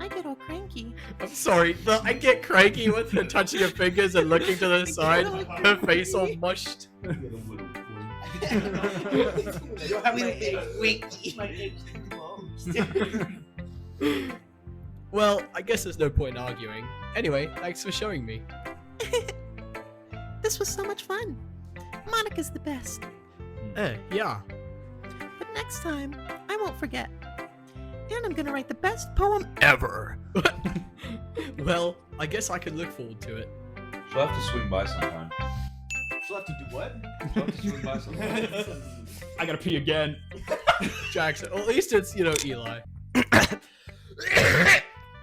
I get all cranky. I'm sorry, but I get cranky with her touching her fingers and looking to the side, her face all mushed. I don't have my eggs. Wait, my eggs are closed. Well, I guess there's no point in arguing. Anyway, thanks for showing me. This was so much fun. Monica's the best. Yeah. But next time, I won't forget. And I'm gonna write the best poem ever. Well, I guess I can look forward to it. She'll have to swing by sometime. She'll have to do what? She'll have to swing by sometime. I gotta pee again. Jackson, well, at least it's, Eli.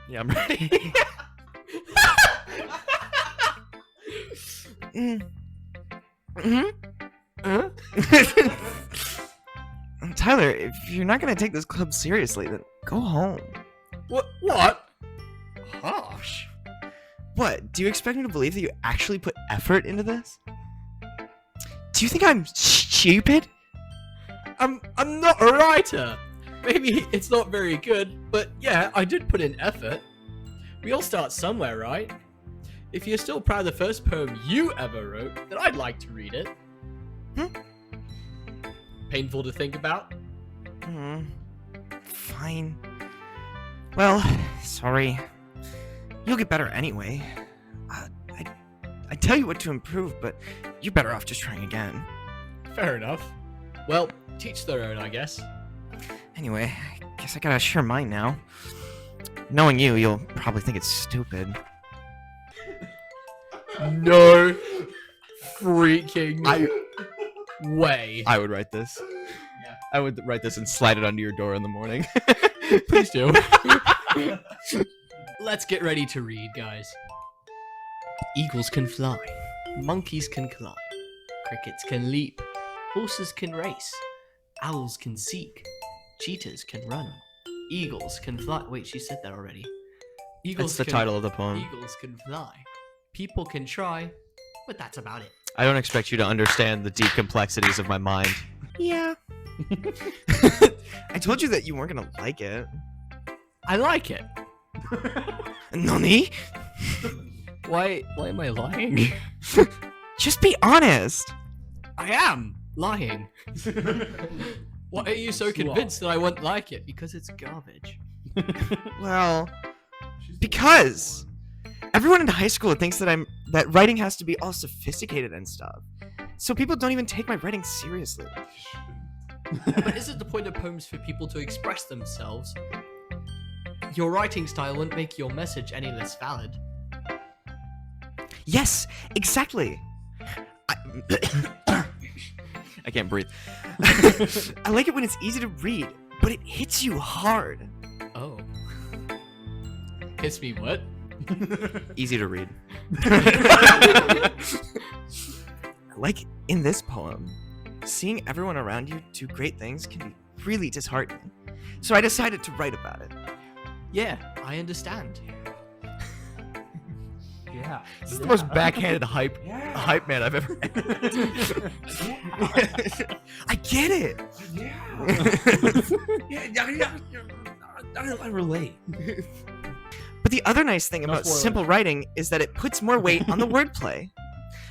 Yeah, I'm ready. Tyler, if you're not gonna take this club seriously, then go home. What? Harsh. What? Do you expect me to believe that you actually put effort into this? Do you think I'm stupid? I'm not a writer. Maybe it's not very good, but yeah, I did put in effort. We all start somewhere, right? If you're still proud of the first poem you ever wrote, then I'd like to read it. Painful to think about? Fine. Well, sorry. You'll get better anyway. I tell you what to improve, but you're better off just trying again. Fair enough. Well, teach their own, I guess. Anyway, I guess I gotta share mine now. Knowing you, you'll probably think it's stupid. No freaking way. I would write this. Yeah. I would write this and slide it under your door in the morning. Please do. Let's get ready to read, guys. Eagles can fly. Monkeys can climb. Crickets can leap. Horses can race. Owls can seek. Cheetahs can run. Eagles can fly. Wait, she said that already. That's the title of the poem. Eagles can fly. People can try, but that's about it. I don't expect you to understand the deep complexities of my mind. Yeah. I told you that you weren't gonna like it. I like it. Nani? Why am I lying? Just be honest. I am lying. Why are you so convinced that I won't like it? Because it's garbage. Well, because everyone in high school thinks that writing has to be all sophisticated and stuff. So people don't even take my writing seriously. But isn't the point of poems for people to express themselves? Your writing style wouldn't make your message any less valid. Yes, exactly. I can't breathe. I like it when it's easy to read, but it hits you hard. Oh. Hits me what? Easy to read. Like in this poem, seeing everyone around you do great things can be really disheartening. So I decided to write about it. Yeah, I understand. Yeah. This is the most backhanded hype man I've ever had. I get it. I relate. But the other nice thing about simple writing is that it puts more weight on the wordplay.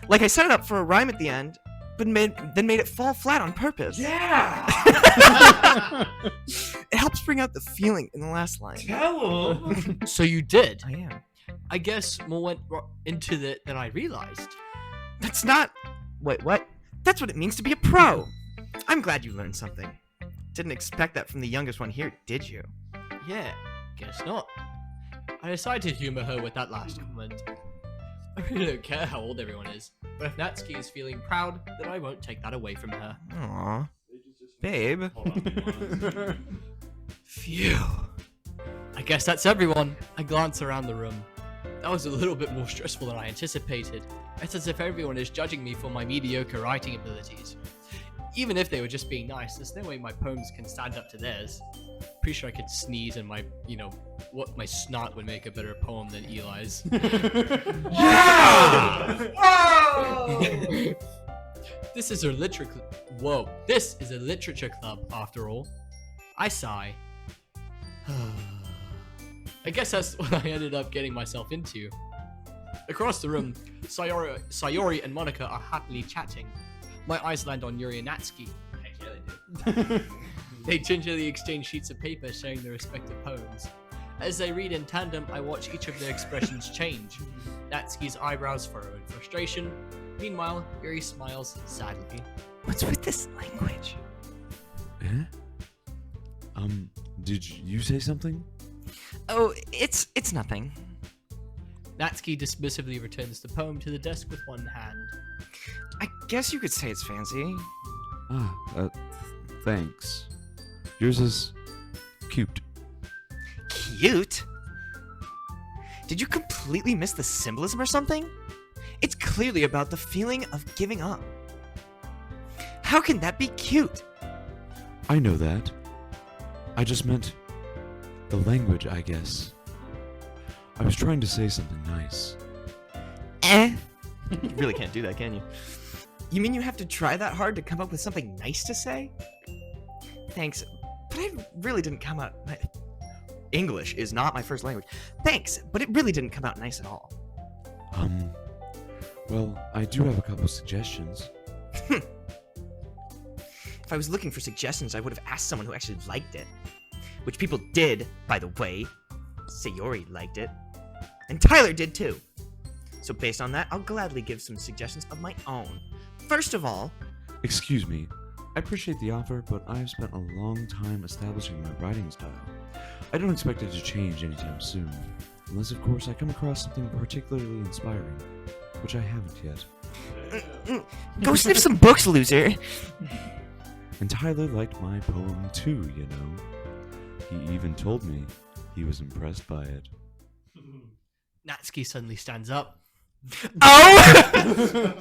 Like I set it up for a rhyme at the end, but then made it fall flat on purpose. Yeah. It helps bring out the feeling in the last line. Tell him. So you did. I am. I guess more went into it than I realized. That's not... Wait, what? That's what it means to be a pro. I'm glad you learned something. Didn't expect that from the youngest one here, did you? Yeah, guess not. I decided to humor her with that last comment. I really don't care how old everyone is, but if Natsuki is feeling proud, then I won't take that away from her. Aww. Babe. Phew. I guess that's everyone. I glance around the room. That was a little bit more stressful than I anticipated. It's as if everyone is judging me for my mediocre writing abilities. Even if they were just being nice, there's no way my poems can stand up to theirs. Pretty sure I could sneeze and my snot would make a better poem than Eli's. Yeah! This is a literature Whoa. This is a literature club, after all. I sigh. I guess that's what I ended up getting myself into. Across the room, Sayori and Monica are happily chatting. My eyes land on Yuri and Natsuki. Heck yeah, they do. They gingerly exchange sheets of paper sharing their respective poems. As they read in tandem, I watch each of their expressions change. Natsuki's eyebrows furrow in frustration. Meanwhile, Yuri smiles sadly. What's with this language? Eh? Did you say something? Oh, it's nothing. Natsuki dismissively returns the poem to the desk with one hand. I guess you could say it's fancy. Thanks. Yours is cute. Cute? Did you completely miss the symbolism or something? It's clearly about the feeling of giving up. How can that be cute? I know that. I just meant the language, I guess. I was trying to say something nice. You really can't do that, can you? You mean you have to try that hard to come up with something nice to say? Thanks, but I really didn't come out... English is not my first language. Thanks, but it really didn't come out nice at all. Well, I do have a couple suggestions. If I was looking for suggestions, I would have asked someone who actually liked it. Which people did, by the way. Sayori liked it. And Tyler did too. So based on that, I'll gladly give some suggestions of my own. First of all... Excuse me. I appreciate the offer, but I've spent a long time establishing my writing style. I don't expect it to change anytime soon. Unless, of course, I come across something particularly inspiring. Which I haven't yet. Go sniff some books, loser! And Tyler liked my poem too, you know. He even told me he was impressed by it. Natsuki suddenly stands up. Oh!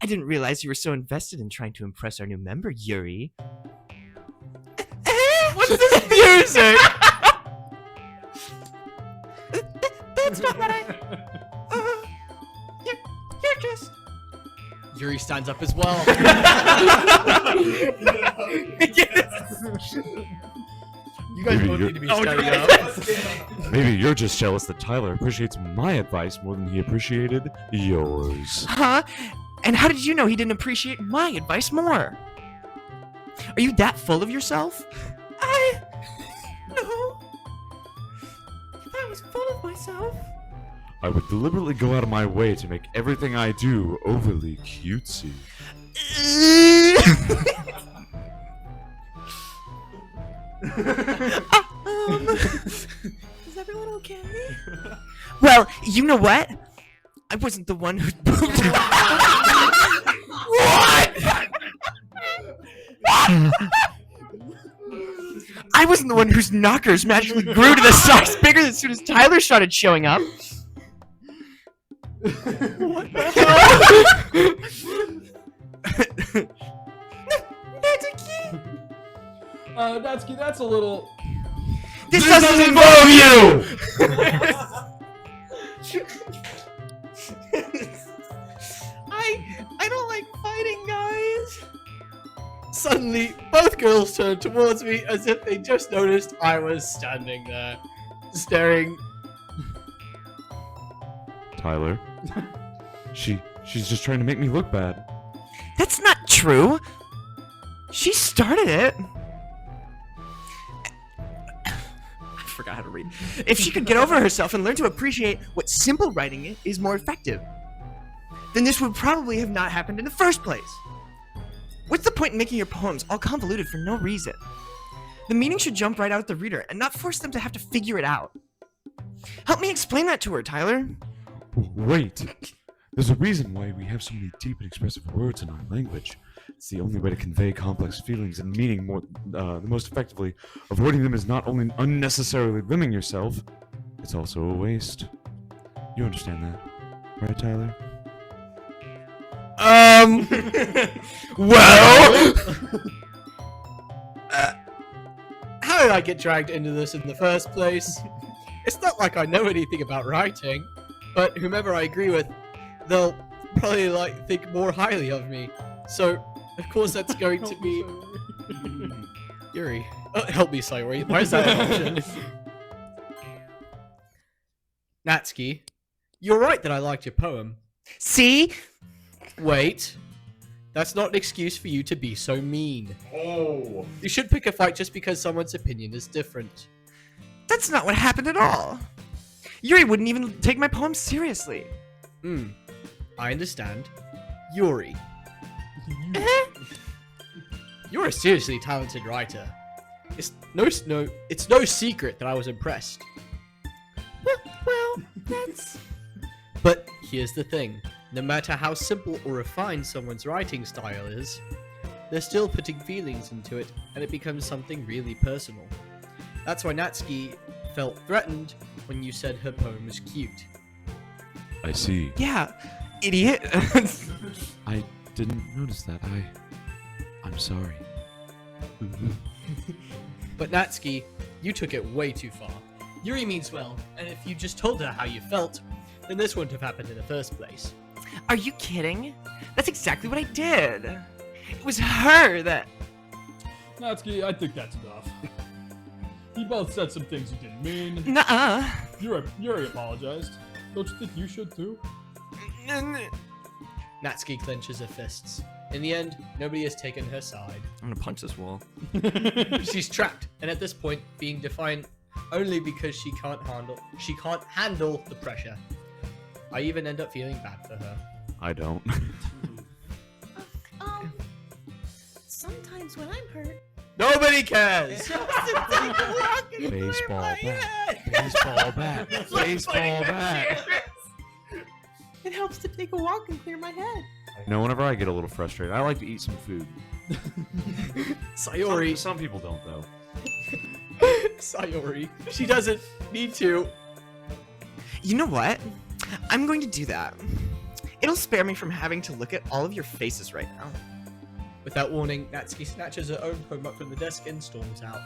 I didn't realize you were so invested in trying to impress our new member, Yuri. What's this music? That's not what I... You're just... Yuri stands up as well. You guys Maybe both you're- need to be studying up. Maybe you're just jealous that Tyler appreciates my advice more than he appreciated yours. Huh? And how did you know he didn't appreciate my advice more? Are you that full of yourself? No. If I was full of myself, I would deliberately go out of my way to make everything I do overly cutesy. is everyone okay? Well, you know what? I wasn't the one who. What? I wasn't the one whose knockers magically grew to the size bigger as soon as Tyler started showing up. What the hell? Natsuki, that's a little. This doesn't involve you! I don't like fighting, guys. Suddenly, both girls turned towards me as if they just noticed I was standing there, staring. Tyler, she's just trying to make me look bad. That's not true. She started it. I forgot how to read. If she could get over herself and learn to appreciate what simple writing is more effective, then this would probably have not happened in the first place. What's the point in making your poems all convoluted for no reason? The meaning should jump right out at the reader and not force them to have to figure it out. Help me explain that to her, Tyler. Wait, there's a reason why we have so many deep and expressive words in our language. It's the only way to convey complex feelings and meaning the most effectively. Avoiding them is not only unnecessarily limiting yourself, it's also a waste. You understand that, right, Tyler? Well, how did I get dragged into this in the first place? It's not like I know anything about writing, but whomever I agree with, they'll probably think more highly of me. So, of course, that's going to be Yuri. Help me, Sayori. Why is that an option? Natsuki, you're right that I liked your poem. See? Wait. That's not an excuse for you to be so mean. Oh. You should pick a fight just because someone's opinion is different. That's not what happened at all. Yuri wouldn't even take my poem seriously. I understand. Yuri. You're a seriously talented writer. It's no secret that I was impressed. Well, that's... But here's the thing. No matter how simple or refined someone's writing style is, they're still putting feelings into it, and it becomes something really personal. That's why Natsuki felt threatened when you said her poem was cute. I see. Yeah, idiot. I didn't notice that. I'm sorry. But Natsuki, you took it way too far. Yuri means well, and if you just told her how you felt, then this wouldn't have happened in the first place. Are you kidding? That's exactly what I did. It was her that... Natsuki, I think that's enough. You both said some things you didn't mean. Nuh-uh. Yuri apologized. Don't you think you should too? Natsuki clenches her fists. In the end, nobody has taken her side. I'm gonna punch this wall. She's trapped, and at this point, being defiant only because she can't handle the pressure. I even end up feeling bad for her. I don't. Sometimes when I'm hurt... Nobody cares! Baseball bat. Baseball bat. Baseball bat. It helps to take a walk and clear my head. No, whenever I get a little frustrated, I like to eat some food. Sayori. Some people don't, though. Sayori. She doesn't need to. You know what? I'm going to do that. It'll spare me from having to look at all of your faces right now. Without warning, Natsuki snatches her own poem up from the desk and storms out.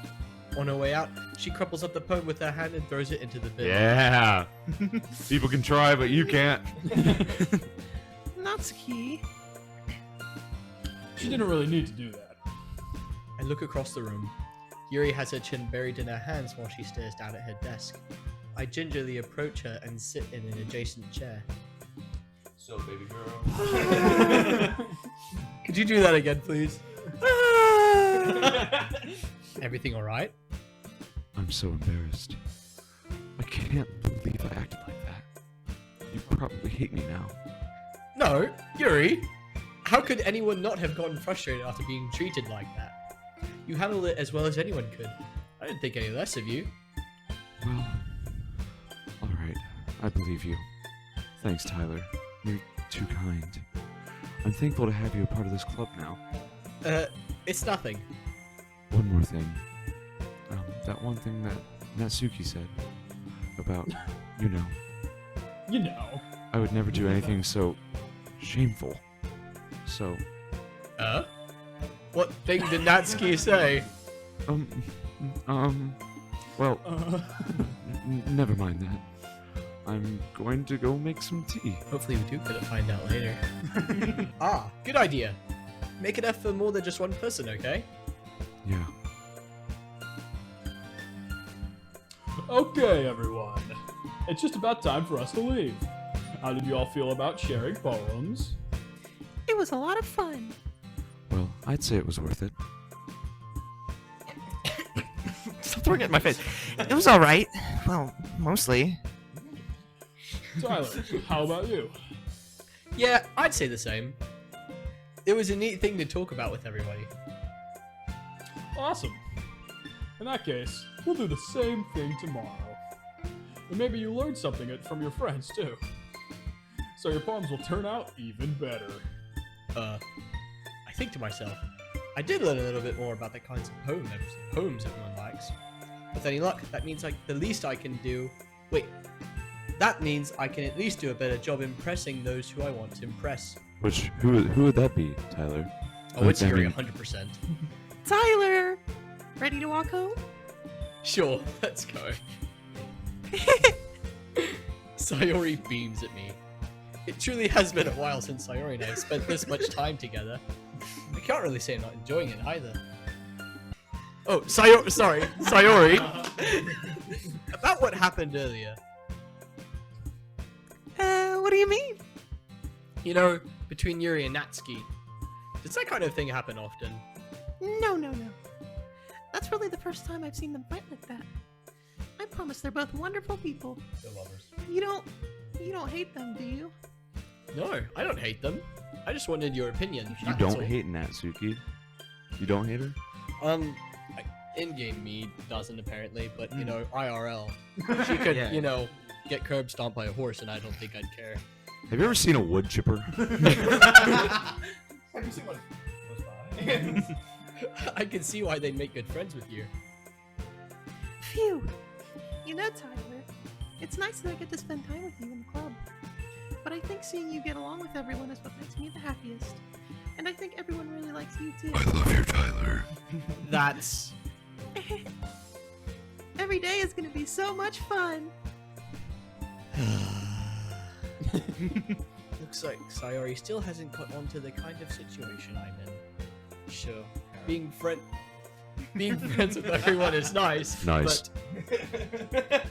On her way out, she crumples up the poem with her hand and throws it into the bin. Yeah. People can try, but you can't. Natsuki, She didn't really need to do that. I look across the room. Yuri has her chin buried in her hands while she stares down at her desk. I gingerly approach her and sit in an adjacent chair. So, baby girl. Could you do that again, please? Everything alright? I'm so embarrassed. I can't believe I acted like that. You probably hate me now. No, Yuri. How could anyone not have gotten frustrated after being treated like that? You handled it as well as anyone could. I didn't think any less of you. Well, alright. I believe you. Thanks, Tyler. You're too kind. I'm thankful to have you a part of this club now. It's nothing. One more thing. That one thing that Natsuki said about, you know, You know. I would never do anything so shameful. So, What thing did Natsuki say? well, never mind that. I'm going to go make some tea. Hopefully we do get to find out later. Good idea. Make it up for more than just one person, okay? Yeah. Okay, everyone. It's just about time for us to leave. How did you all feel about sharing poems? It was a lot of fun. Well, I'd say it was worth it. Stop throwing it in my face. It was alright. Well, mostly. Tyler, how about you? Yeah, I'd say the same. It was a neat thing to talk about with everybody. Awesome. In that case, we'll do the same thing tomorrow. And maybe you learned something from your friends too. So your poems will turn out even better. I think to myself, I did learn a little bit more about the kinds of poems everyone likes. With any luck, that means the least I can do. Wait, that means I can at least do a better job impressing those who I want to impress. Who would that be, Tyler? Oh, it's I Yuri, mean- 100%. Tyler! Ready to walk home? Sure, let's go. Sayori beams at me. It truly has been a while since Sayori and I have spent this much time together. I can't really say I'm not enjoying it either. Oh, sorry, Sayori. About what happened earlier. What do you mean? You know, between Yuri and Natsuki. Does that kind of thing happen often? No. That's really the first time I've seen them fight like that. I promise they're both wonderful people. They're lovers. You don't hate them, do you? No, I don't hate them. I just wanted your opinion. You that's don't all. hate Natsuki? You don't hate her? In-game me doesn't apparently, but you know, IRL, she could, Yeah. you know, get curb stomped by a horse, and I don't think I'd care. Have you ever seen a wood chipper? Have you seen one close by? I can see why they'd make good friends with you. Phew. You know, Tyler, it's nice that I get to spend time with you in the club. But I think seeing you get along with everyone is what makes me the happiest. And I think everyone really likes you too. love you, Tyler. That's Every day is gonna be so much fun. looks like Sayori still hasn't caught on to the kind of situation I'm in. Sure, being friends with everyone is nice. Nice. But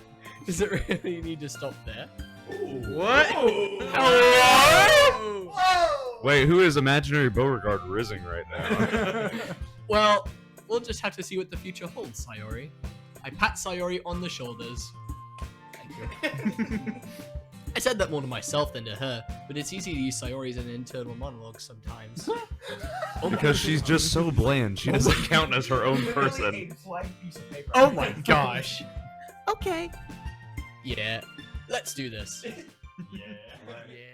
does it really need to stop there? What? Wait, who is imaginary Beauregard rizzing right now? Well, we'll just have to see what the future holds, Sayori. I pat Sayori on the shoulders. Thank you. I said that more to myself than to her, but it's easy to use Sayori as an internal monologue sometimes. Because she's just so bland, she doesn't count as her own person. A blank piece of paper. Oh my gosh. Okay. Yeah, let's do this. Yeah. Yeah.